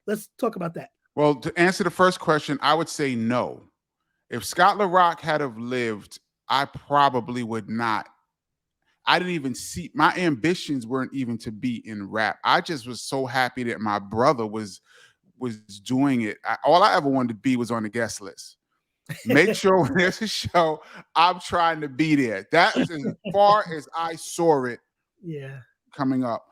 let's talk about that. Well, to answer the first question, I would say no. If Scott LaRock had have lived, I probably would not. I didn't even see, my ambitions weren't even to be in rap. I just was so happy that my brother was doing it. All I ever wanted to be was on the guest list. Make sure when there's a show, I'm trying to be there. That is as far as I saw it. Yeah. Coming up.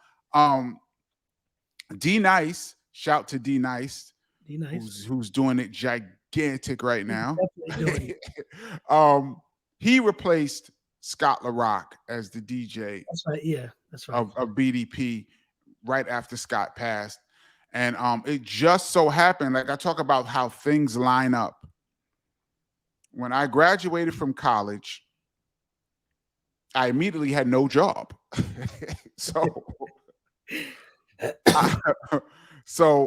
D Nice, shout to D Nice, who's doing it gigantic right now. He replaced Scott LaRock as the DJ. That's right. Yeah, that's right. Of BDP right after Scott passed. And it just so happened, like I talk about how things line up. When I graduated from college, I immediately had no job. So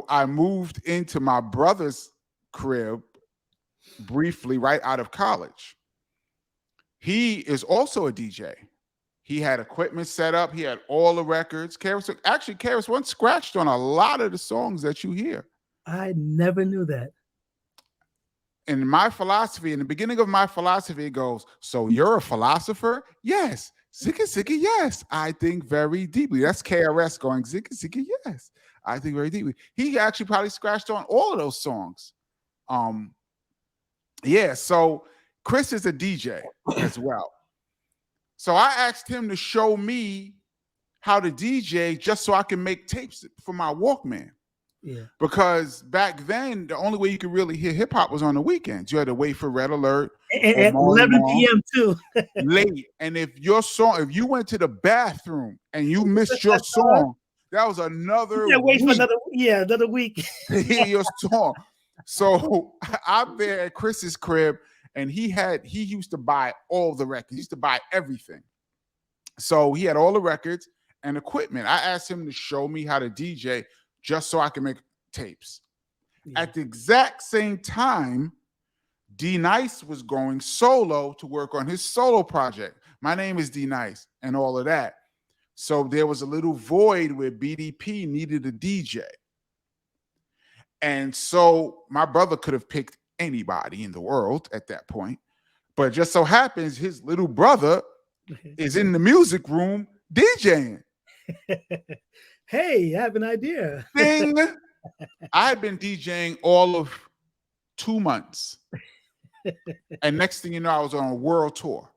I moved into my brother's crib briefly right out of college. He is also a DJ. He had equipment set up. He had all the records. KRS-One scratched on a lot of the songs that you hear. I never knew that. In my philosophy, in the beginning of my philosophy, it goes, so you're a philosopher? Yes. Zigga, zigga, yes. I think very deeply. That's KRS going, zigga, zigga, yes. I think very deeply. He actually probably scratched on all of those songs. Yeah, so Chris is a DJ as well. So I asked him to show me how to DJ just so I can make tapes for my Walkman. Yeah. Because back then, the only way you could really hear hip hop was on the weekends. You had to wait for Red Alert. At 11 p.m. too. Late. And if you went to the bathroom and you missed your song, that was another wait for another week to hear your song. So I'm there at Chris's crib, and he used to buy all the records. He used to buy everything. So he had all the records and equipment. I asked him to show me how to DJ just so I can make tapes. Yeah. At the exact same time, D Nice was going solo to work on his solo project. My name is D Nice and all of that. So there was a little void where BDP needed a DJ. And so my brother could have picked anybody in the world at that point. But it just so happens his little brother is in the music room DJing. Hey, I have an idea. Thing. I had been DJing all of 2 months. And next thing you know, I was on a world tour.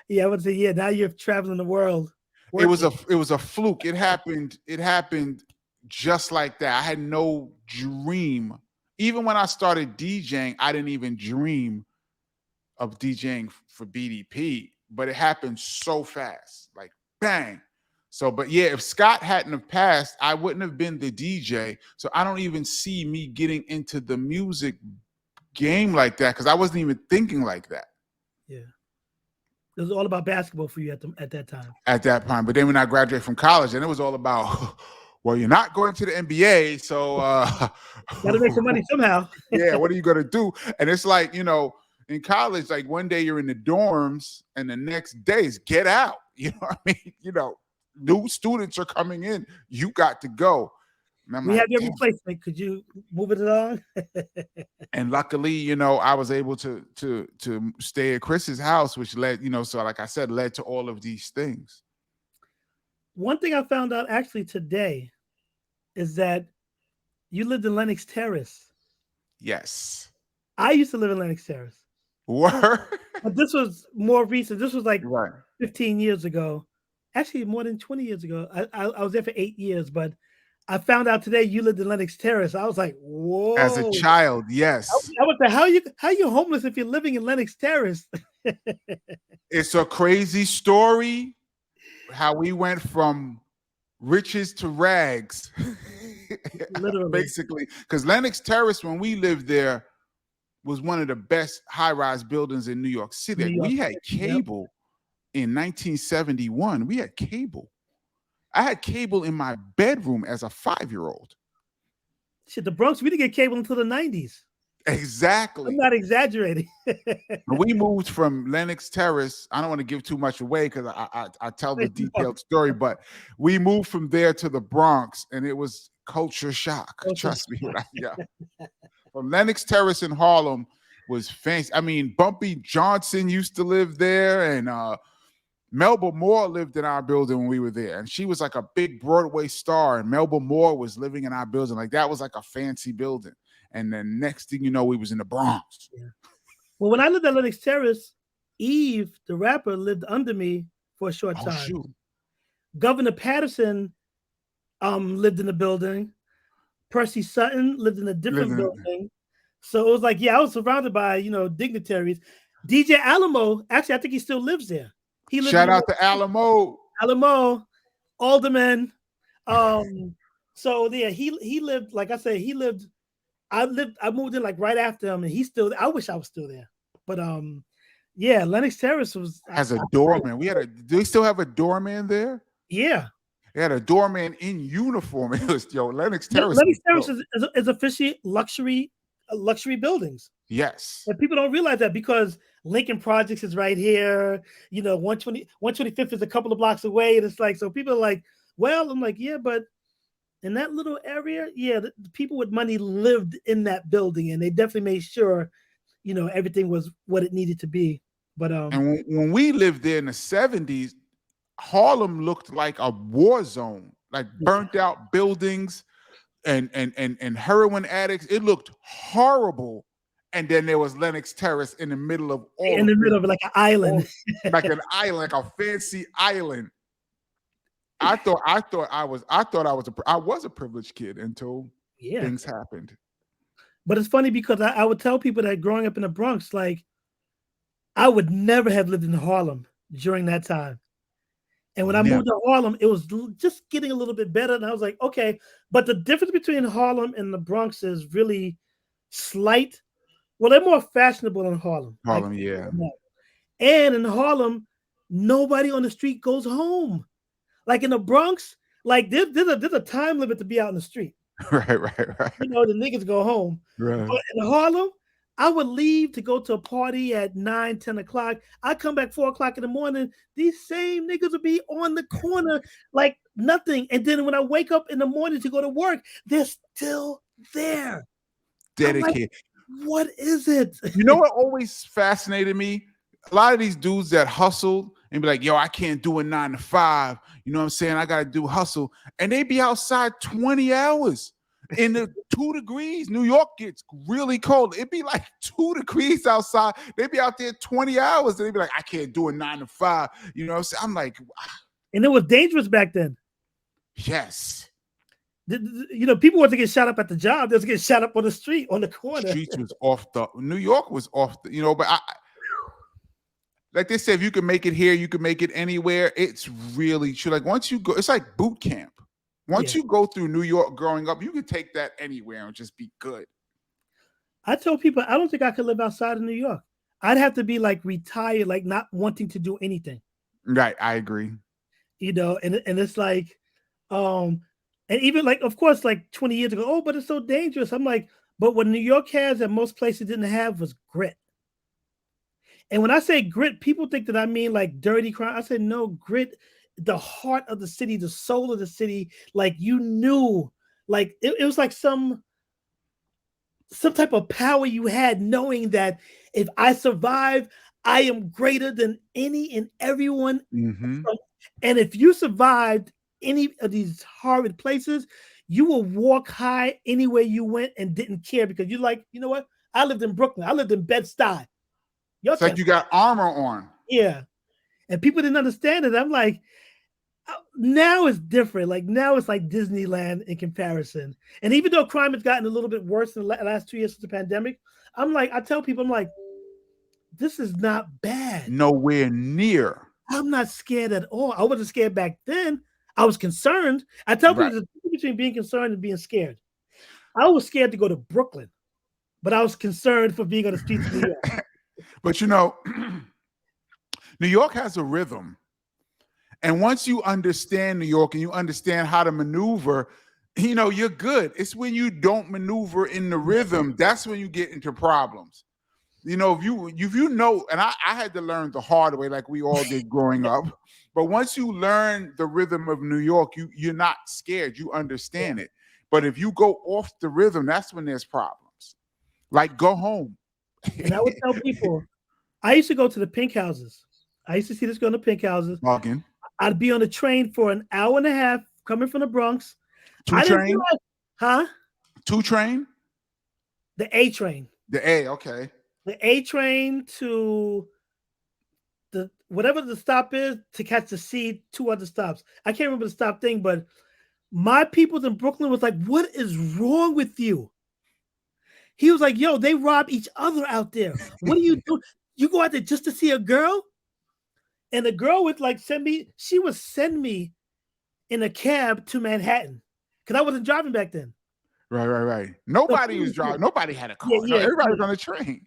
Yeah, I would say, yeah, now you're traveling the world. It was a fluke. It happened just like that. I had no dream. Even when I started DJing, I didn't even dream of DJing for BDP, but it happened so fast. Like bang. So, but yeah, if Scott hadn't have passed, I wouldn't have been the DJ. So I don't even see me getting into the music game like that because I wasn't even thinking like that. Yeah. It was all about basketball for you at that time. At that time. But then when I graduated from college, then it was all about, well, you're not going to the NBA, so gotta make some money somehow. Yeah, what are you gonna do? And it's like, you know, in college, like one day you're in the dorms and the next day is get out. You know what I mean? You know, new students are coming in. You got to go. We have your replacement. Could you move it along? And luckily, you know, I was able to stay at Chris's house, which led, you know, so like I said, led to all of these things. One thing I found out actually today is that you lived in Lenox Terrace. Yes. I used to live in Lenox Terrace. What? But this was more recent. This was like right. 15 years ago. Actually, more than 20 years ago. I was there for 8 years, but I found out today you lived in Lenox Terrace. I was like, whoa. As a child, yes. I was like, how are you homeless if you're living in Lenox Terrace? It's a crazy story how we went from riches to rags. Literally. Basically, because Lenox Terrace, when we lived there, was one of the best high-rise buildings in New York City. We had cable in 1971. We had cable. I had cable in my bedroom as a 5-year-old. Shit, the Bronx, we didn't get cable until the 90s. Exactly. I'm not exaggerating. We moved from Lenox Terrace. I don't want to give too much away because I tell the detailed story, but we moved from there to the Bronx, and it was culture shock. Trust me. Yeah. From Lenox Terrace in Harlem was fancy. I mean, Bumpy Johnson used to live there, and Melba Moore lived in our building when we were there, and she was like a big Broadway star, and Melba Moore was living in our building. Like that was like a fancy building. And then next thing you know, we was in the Bronx. Yeah. Well, when I lived at Lenox Terrace, Eve, the rapper, lived under me for a short time. Shoot. Governor Patterson lived in the building. Percy Sutton lived in a different building. So it was like, yeah, I was surrounded by, you know, dignitaries. DJ Alamo, actually, I think he still lives there. He lived Shout out to Alamo. Alderman. So yeah, he lived, like I said, I moved in like right after him, and he's still. I wish I was still there, but yeah, Lenox Terrace has a doorman. Do we still have a doorman there? Yeah, they had a doorman in uniform. It was Lenox Terrace. Lenox Terrace is officially luxury buildings. Yes, and people don't realize that because Lincoln Projects is right here. You know, 125th is a couple of blocks away, and it's like so people are like, well, I'm like, yeah, but. In that little area, yeah, the people with money lived in that building, and they definitely made sure, you know, everything was what it needed to be. But and when we lived there in the 70s, Harlem looked like a war zone, like burnt out buildings and heroin addicts. It looked horrible. And then there was Lenox Terrace in the middle of all. In the middle of like an island, like an island, like a fancy island. I thought I was a privileged kid until things happened. But it's funny because I would tell people that growing up in the Bronx, like I would never have lived in Harlem during that time. And when I moved to Harlem, it was just getting a little bit better. And I was like, okay, but the difference between Harlem and the Bronx is really slight. Well, they're more fashionable in Harlem. Harlem, yeah. And in Harlem, nobody on the street goes home. Like in the Bronx, like there's a time limit to be out in the street. Right. You know, the niggas go home. Right. But in Harlem, I would leave to go to a party at 9, 10 o'clock. I come back 4 o'clock in the morning. These same niggas would be on the corner like nothing. And then when I wake up in the morning to go to work, they're still there. I'm like, Dedicated. what is it? You know what always fascinated me? A lot of these dudes that hustled and be like, yo, I can't do a 9 to 5. You know what I'm saying? I got to do hustle. And they be outside 20 hours in the 2 degrees. New York gets really cold. It'd be like 2 degrees outside. They'd be out there 20 hours. And they'd be like, I can't do a 9 to 5. You know what I'm saying? I'm like, And it was dangerous back then. yes. You know, people want to get shot up at the job. They was getting shot up on the street, on the corner. Streets was off the, New York was off the, you know, but like they said, if you can make it here, you can make it anywhere. It's really true. Like once you go, it's like boot camp. Once you go through New York growing up, you can take that anywhere and just be good. I tell people, I don't think I could live outside of New York. I'd have to be like retired, like not wanting to do anything. Right. I agree. You know, and it's like, and even like, of course, like 20 years ago, oh, but it's so dangerous. I'm like, but what New York has that most places didn't have was grit. And when I say grit, people think that I mean like dirty crime. I said, no, grit, the heart of the city, the soul of the city. Like you knew, like it was like some type of power you had knowing that if I survive, I am greater than any and everyone. Mm-hmm. And if you survived any of these horrid places, you will walk high anywhere you went and didn't care because you're like, you know what? I lived in Brooklyn. I lived in Bed-Stuy. It's like you got armor on. Yeah. And people didn't understand it. I'm like, now it's different. Like now it's like Disneyland in comparison. And even though crime has gotten a little bit worse in the last 2 years since the pandemic, I'm like, I tell people, I'm like, this is not bad. Nowhere near. I'm not scared at all. I wasn't scared back then. I was concerned. I tell people the difference between being concerned and being scared. I was scared to go to Brooklyn, but I was concerned for being on the streets of New York. But you know, New York has a rhythm. And once you understand New York and you understand how to maneuver, you know, you're good. It's when you don't maneuver in the rhythm, that's when you get into problems. You know, if you know, and I had to learn the hard way, like we all did growing up. But once you learn the rhythm of New York, you're not scared. You understand it. But if you go off the rhythm, that's when there's problems. Like go home. And I would tell people, I used to go to the pink houses. I used to see this girl in the pink houses. Walking. I'd be on the train for an hour and a half coming from the Bronx. 2 train? Huh? 2 train? The A train. The A, okay. The A train to the whatever the stop is to catch the C, 2 other stops. I can't remember the stop thing, but my people in Brooklyn was like, what is wrong with you? He was like, yo, they rob each other out there. What do you do? You go out there just to see a girl? And the girl would like send me in a cab to Manhattan because I wasn't driving back then. Right. Nobody was driving. Nobody had a car. Yeah, no, everybody was on a train.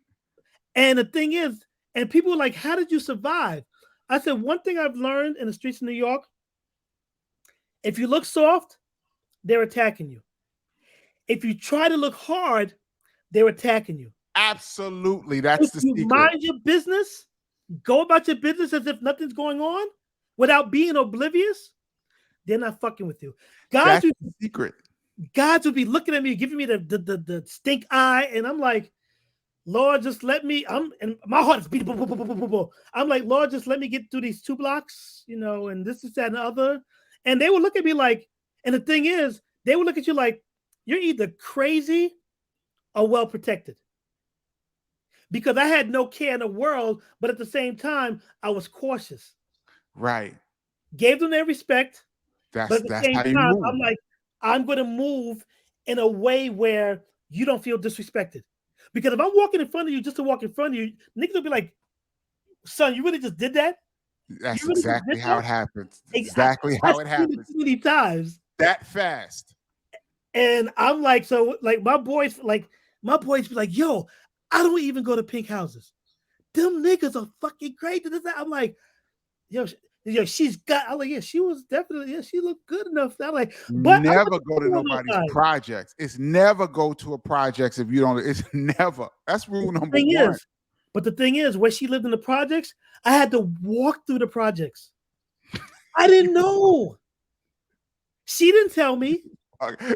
And the thing is, and people were like, how did you survive? I said, one thing I've learned in the streets of New York, if you look soft, they're attacking you. If you try to look hard, they're attacking you. Absolutely. That's the secret. Mind your business, go about your business as if nothing's going on without being oblivious, they're not fucking with you. That's the secret. Guys would be looking at me, giving me the stink eye, and I'm like, Lord, just let me. And my heart is beating. I'm like, Lord, just let me get through these 2 blocks, you know, and this is that and the other. And they would look at me like, and the thing is, they would look at you like you're either crazy or well protected. Because I had no care in the world, but at the same time, I was cautious. Right. Gave them their respect. That's but at the same how you time, move. I'm like, I'm going to move in a way where you don't feel disrespected. Because if I'm walking in front of you just to walk in front of you, niggas will be like, son, you really just did that? That's really exactly how it happens. Exactly how it happens. Too many times. That fast. And I'm like, so like my boys be like, yo, I don't even go to pink houses. Them niggas are fucking great. I'm like, yo, she's got. I was like, yeah, she was definitely, yeah, she looked good enough. I'm like, but I Never wasn't go to on those nobody's guys. projects. It's never go to a projects if you don't. It's never. That's rule number Thing one. is, but the thing is, where she lived in the projects, I had to walk through the projects. I didn't know. She didn't tell me.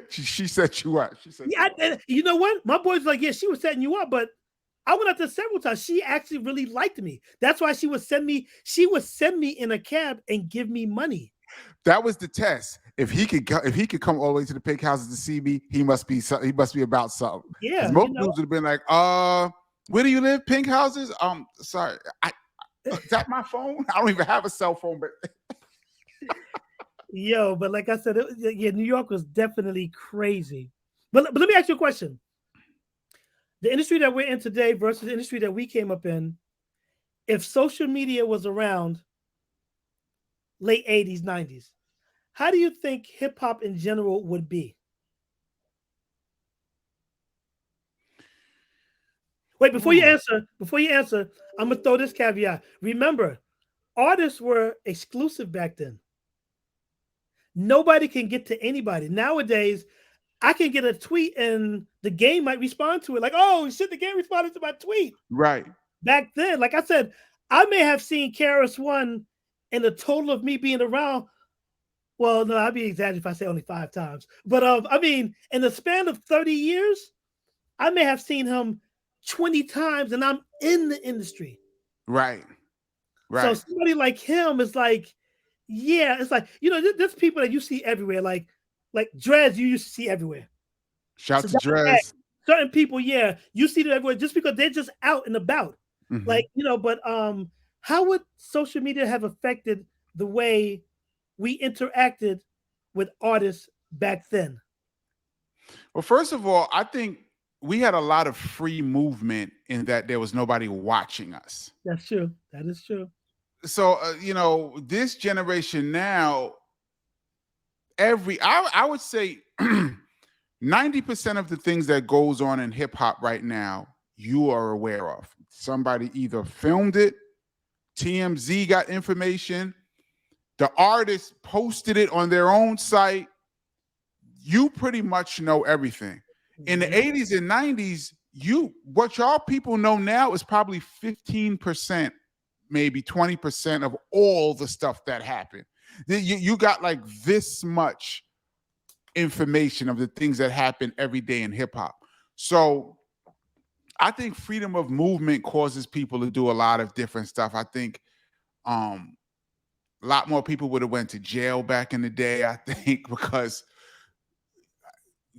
She set you up. She said, Yeah, you know what? My boy's like, yeah, she was setting you up, but I went out there several times. She actually really liked me. That's why she would send me. She would send me in a cab and give me money. that was the test. If he could come all the way to the pink houses to see me, he must be about something. Because Yeah, most dudes would have been like, where do you live? Pink houses? Sorry, is that my phone? I don't even have a cell phone, but yo, but like I said, yeah, New York was definitely crazy. But let me ask you a question: the industry that we're in today versus the industry that we came up in. If social media was around late 80s, 90s, how do you think hip hop in general would be? Wait, before you answer, I'm gonna throw this caveat. Remember, artists were exclusive back then. Nobody can get to anybody. Nowadays, I can get a tweet and the game might respond to it. Like, oh shit, the game responded to my tweet. right, Back then, like I said, I may have seen KRS-One in the total of me being around. Well, no, I'd be exaggerating if I say only 5 times. But I mean, in the span of 30 years, I may have seen him 20 times and I'm in the industry. right, So right. somebody like him is like, yeah, it's like, there's people that you see everywhere, like Dreads you used to see everywhere. Shout So to that, Drez. certain people, yeah, you see them everywhere just because they're just out and about. Mm-hmm. Like, but how would social media have affected the way we interacted with artists back then? Well, first of all, I think we had a lot of free movement in that there was nobody watching us. That's true. That is true. So, this generation now, I would say 90% of the things that goes on in hip hop right now, you are aware of. Somebody either filmed it, TMZ got information, the artist posted it on their own site. You pretty much know everything. In the 80s and 90s, what y'all people know now is probably 15%, maybe 20% of all the stuff that happened. You got like this much information of the things that happen every day in hip hop. So I think freedom of movement causes people to do a lot of different stuff. I think a lot more people would have went to jail back in the day, I think, because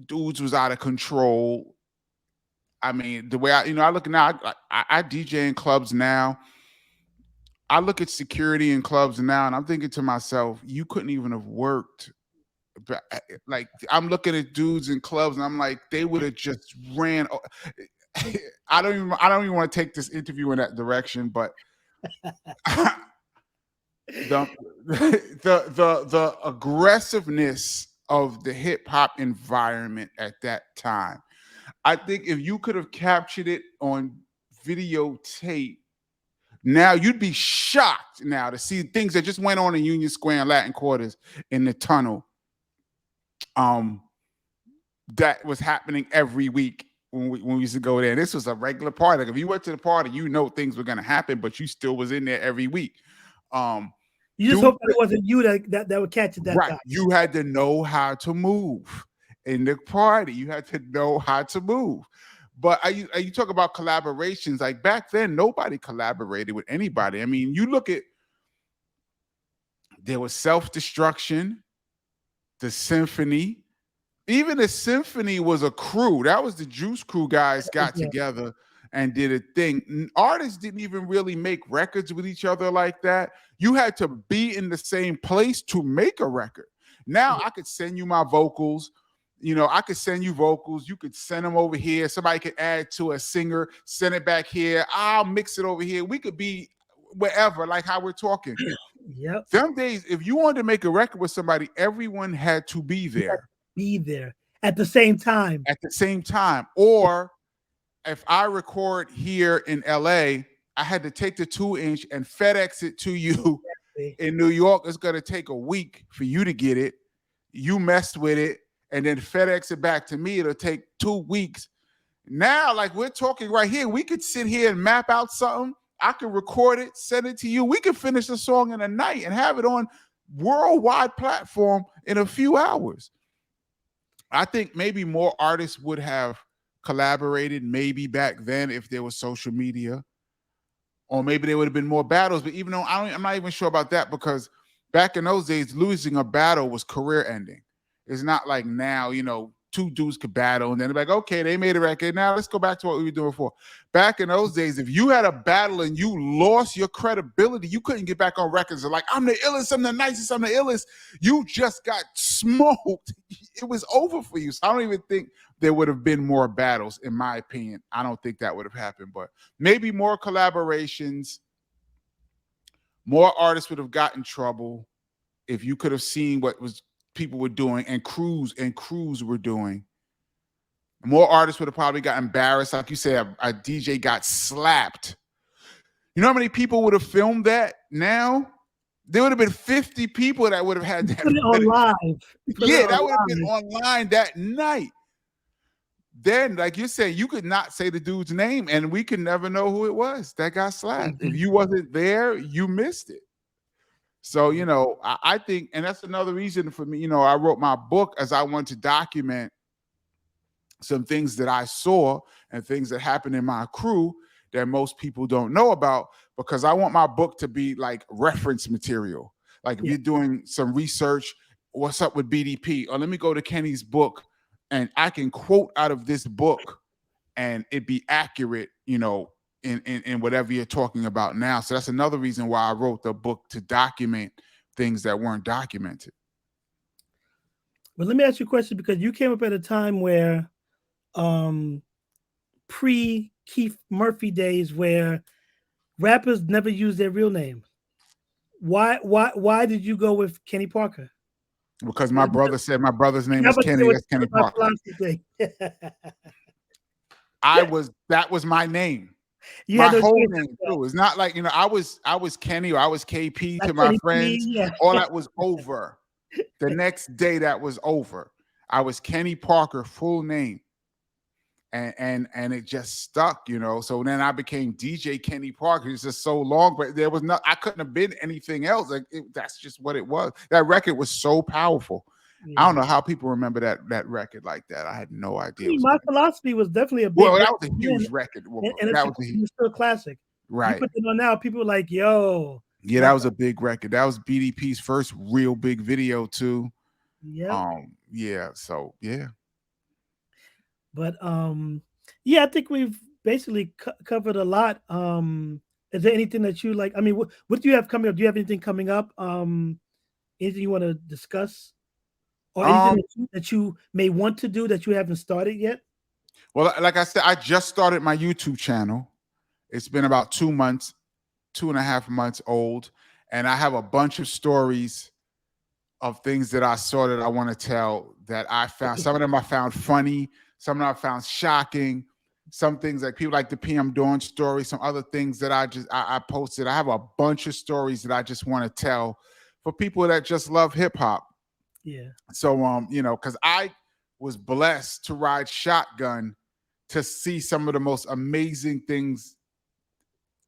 dudes was out of control. I mean, the way I look now, I DJ in clubs now. I look at security in clubs now, and I'm thinking to myself, you couldn't even have worked. Like, I'm looking at dudes in clubs, and I'm like, they would have just ran. I don't even want to take this interview in that direction, but the the aggressiveness of the hip hop environment at that time. I think if you could have captured it on videotape, now you'd be shocked now to see things that just went on in Union Square and Latin Quarters in the tunnel. That was happening every week when we used to go there. This was a regular party. Like if you went to the party, things were gonna happen, but you still was in there every week. You just hope that it wasn't you that would catch it that right. time. You had to know how to move in the party. You had to know how to move. But you talk about collaborations, like back then, nobody collaborated with anybody. I mean, you look at, there was Self-Destruction, the Symphony. Even the Symphony was a crew. That was the Juice Crew guys got together and did a thing. Artists didn't even really make records with each other like that. You had to be in the same place to make a record. Now I could send you my vocals. I could send you vocals. You could send them over here. Somebody could add to a singer, send it back here. I'll mix it over here. We could be wherever, like how we're talking. Yep. Them days, if you wanted to make a record with somebody, everyone had to be there. Be there at the same time. At the same time. Or if I record here in LA, I had to take the 2-inch and FedEx it to you In New York, it's going to take a week for you to get it. You messed with it, and then FedEx it back to me. It'll take 2 weeks. Now, like we're talking right here, we could sit here and map out something. I could record it, send it to you. We could finish the song in a night and have it on worldwide platform in a few hours. I think maybe more artists would have collaborated maybe back then if there was social media, or maybe there would have been more battles. But even though I'm not even sure about that, because back in those days, losing a battle was career ending. It's not like now, two dudes could battle and then they're like, okay, they made a record. Now let's go back to what we were doing before. Back in those days, if you had a battle and you lost your credibility, you couldn't get back on records. Like, I'm the illest, I'm the nicest, I'm the illest. You just got smoked. It was over for you. So I don't even think there would have been more battles, in my opinion. I don't think that would have happened, but maybe more collaborations, more artists would have gotten in trouble if you could have seen what people were doing and crews were doing. More artists would have probably got embarrassed. Like you said, a DJ got slapped. You know how many people would have filmed that now? There would have been 50 people that would have had that. Put it on live. Yeah, that would have been online that night. Then, like you said, you could not say the dude's name and we could never know who it was that got slapped. If you wasn't there, you missed it. So, I think, and that's another reason for me, I wrote my book as I wanted to document some things that I saw and things that happened in my crew that most people don't know about, because I want my book to be like reference material. Like if you're doing some research, what's up with BDP? Or let me go to Kenny's book and I can quote out of this book and it be accurate, in whatever you're talking about now. So that's another reason why I wrote the book, to document things that weren't documented. But let me ask you a question, because you came up at a time where pre-Keith Murphy days where rappers never used their real name. Why did you go with Kenny Parker? Because my brother said my brother's name is Kenny. That's Kenny Parker. That was my name. My whole name too. It's not like, I was Kenny or I was KP to my friends. All that was over. The next day that was over. I was Kenny Parker, full name. And it just stuck, So then I became DJ Kenny Parker. It's just so long, but there was I couldn't have been anything else. Like that's just what it was. That record was so powerful. Yeah. I don't know how people remember that record like that. I had no idea. My Philosophy was definitely a big that was a huge record. And that was still a classic. Right. You put it on now, people were like, yo. Yeah, that was a big record. That was BDP's first real big video too. Yeah. So yeah. But I think we've basically covered a lot. Is there anything that you like? I mean, what do you have coming up? Do you have anything coming up? Anything you want to discuss? Or anything that you may want to do that you haven't started yet? Well, like I said, I just started my YouTube channel. It's been about 2 months, 2.5 months old. And I have a bunch of stories of things that I saw that I want to tell, that I found. Some of them I found funny. Some of them I found shocking. Some things like people like the PM Dawn story. Some other things that I posted. I have a bunch of stories that I just want to tell for people that just love hip hop. Yeah. So, because I was blessed to ride shotgun to see some of the most amazing things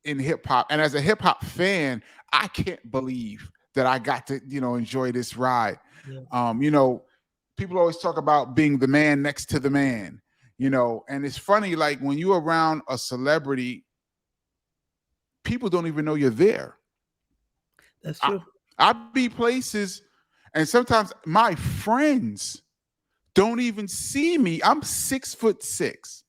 in hip hop. And as a hip hop fan, I can't believe that I got to, enjoy this ride. Yeah. People always talk about being the man next to the man, and it's funny, like when you're around a celebrity, people don't even know you're there. That's true. I be places, and sometimes my friends don't even see me. I'm 6'6".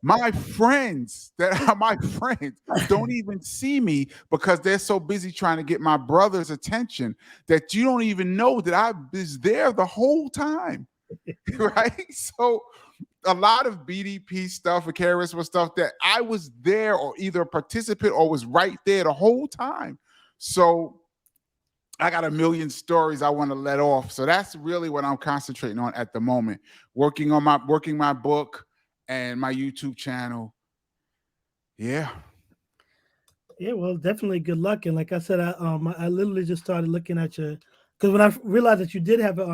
My friends that are my friends don't even see me because they're so busy trying to get my brother's attention that you don't even know that I was there the whole time. Right? So a lot of BDP stuff and KRS-One stuff that I was there or either a participant or was right there the whole time. So I got a million stories I want to let off. So that's really what I'm concentrating on at the moment. Working my book and my YouTube channel. Yeah. Yeah, well, definitely good luck. And like I said, I literally just started looking at your because when I realized that you did have a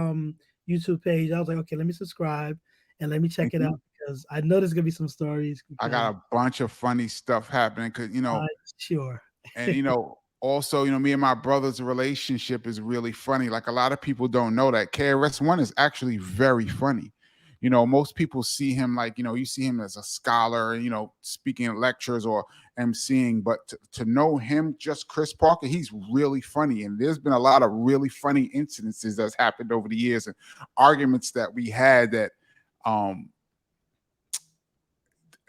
YouTube page, I was like, okay, let me subscribe and let me check it Mhm. out because I know there's gonna be some stories I because got a bunch of funny stuff happening because sure. and also me and my brother's relationship is really funny. Like a lot of people don't know that KRS-One is actually very funny. Most people see him like you see him as a scholar, speaking at lectures or emceeing, but to know him, just Chris Parker, he's really funny. And there's been a lot of really funny incidences that's happened over the years and arguments that we had um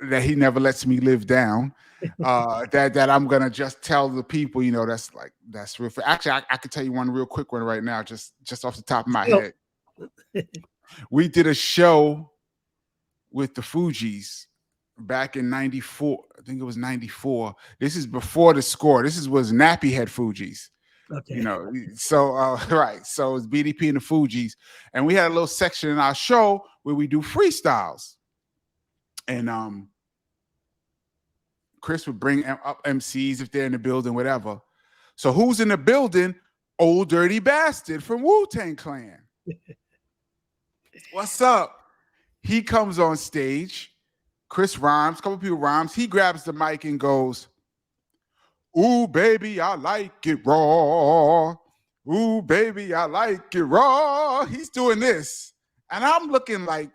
that he never lets me live down. That I'm gonna just tell the people, that's real. Actually, I could tell you one real quick one right now, just off the top of my So, head. We did a show with the Fugees back in '94. I think it was '94. This is before the score. Was Nappy Head Fugees. okay. So right. So it's BDP and the Fugees, and we had a little section in our show where we do freestyles, and Chris would bring up MCs if they're in the building, whatever. So who's in the building? Old Dirty Bastard from Wu-Tang Clan. What's up? He comes on stage. Chris rhymes, a couple people rhymes. He grabs the mic and goes, "Ooh, baby, I like it raw. Ooh, baby, I like it raw." He's doing this. And I'm looking like,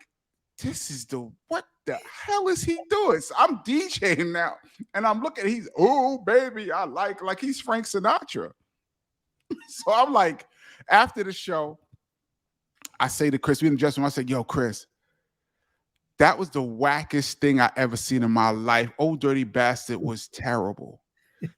what the hell is he doing? So I'm DJing now. And I'm looking, "Ooh, baby, I like he's Frank Sinatra." So I'm like, after the show, I say to Chris, we in the dressing room, I said, "Yo, Chris, that was the wackest thing I ever seen in my life. Old Dirty Bastard was terrible."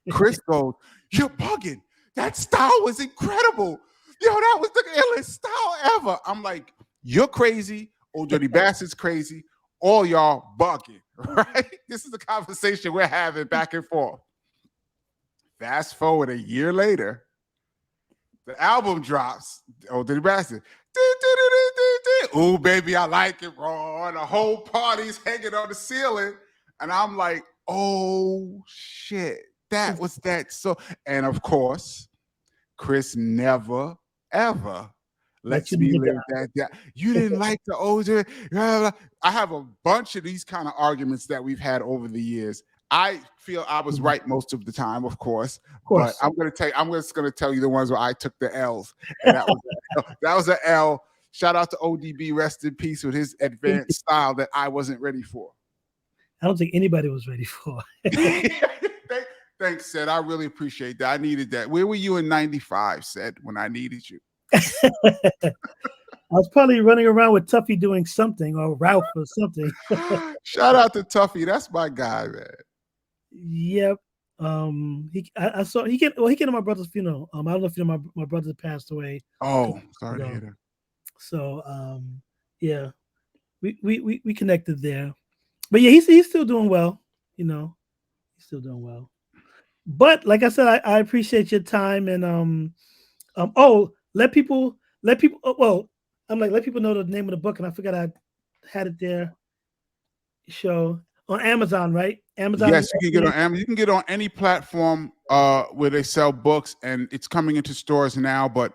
Chris goes, "You're bugging. That style was incredible. Yo, that was the illest style ever." I'm like, "You're crazy. Old Dirty Bastard's crazy. All y'all bugging," right? This is the conversation we're having back and forth. Fast forward a year later, the album drops. Old Dirty Bastard. "Ooh, baby, I like it raw." And the whole party's hanging on the ceiling. And I'm like, oh shit. That was that. So, and of course, Chris never, ever Let lets you me live live that. You didn't like the older. I have a bunch of these kind of arguments that we've had over the years. I feel I was right most of the time, of course, Of but course. I'm just gonna tell you the ones where I took the L's, and that was an L. Shout out to ODB, rest in peace, with his advanced style that I wasn't ready for. I don't think anybody was ready for. Thanks, Seth. I really appreciate that. I needed that. Where were you in '95, Seth, when I needed you? I was probably running around with Tuffy doing something or Ralph or something. Shout out to Tuffy. That's my guy, man. Yep. I saw he came to my brother's funeral. I don't know if you know my brother passed away. Oh, sorry to hear that. So yeah, we connected there. But yeah, he's still doing well. He's still doing well. But like I said, I appreciate your time and oh, let people well, I'm like, let people know the name of the book, and I forgot I had it there. Show on Amazon, right? Amazon. Yes, you can get on Amazon. You can get on any platform where they sell books, and it's coming into stores now. But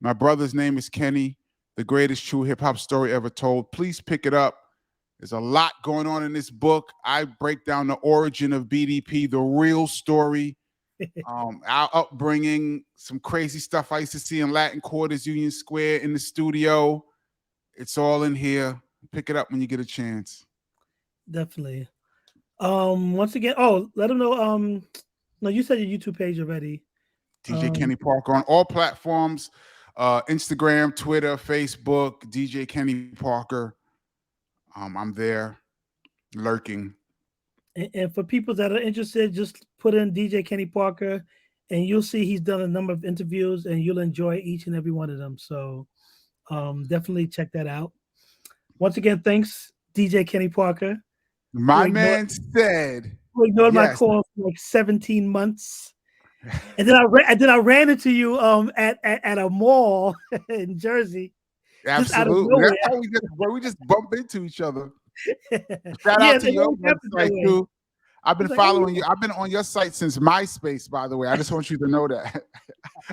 my brother's name is Kenny, the greatest true hip hop story ever told. Please pick it up. There's a lot going on in this book. I break down the origin of BDP, the real story, our upbringing, some crazy stuff I used to see in Latin Quarters, Union Square, in the studio. It's all in here. Pick it up when you get a chance. Definitely. Once again, oh, let them know. No, you said your YouTube page already. DJ Kenny Parker on all platforms, Instagram, Twitter, Facebook, DJ Kenny Parker. I'm there lurking. And for people that are interested, just put in DJ Kenny Parker, and you'll see he's done a number of interviews, and you'll enjoy each and every one of them. So definitely check that out. Once again, thanks, DJ Kenny Parker. My man said, who ignored my yes. call for like 17 months. And then I ran into you at a mall in Jersey. Absolutely. That's how we just bump into each other. Shout Yeah, out to your website too. I've been He's like, oh, following yeah. you. I've been on your site since MySpace, by the way. I just want you to know that.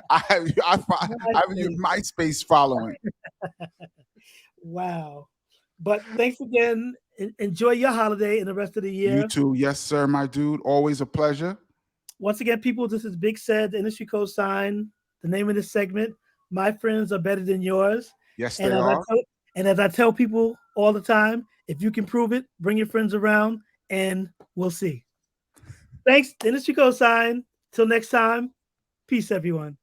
I have you MySpace following. Wow. But thanks again. Enjoy your holiday and the rest of the You year. too. Yes, sir, my dude. Always a pleasure. Once again, people, this is Big Said, the industry cosign. The name of this segment, My Friends Are Better Than Yours. Yes, And they are. as I tell people all the time, if you can prove it, bring your friends around and we'll see. Thanks, industry cosign. Till next time, peace, everyone.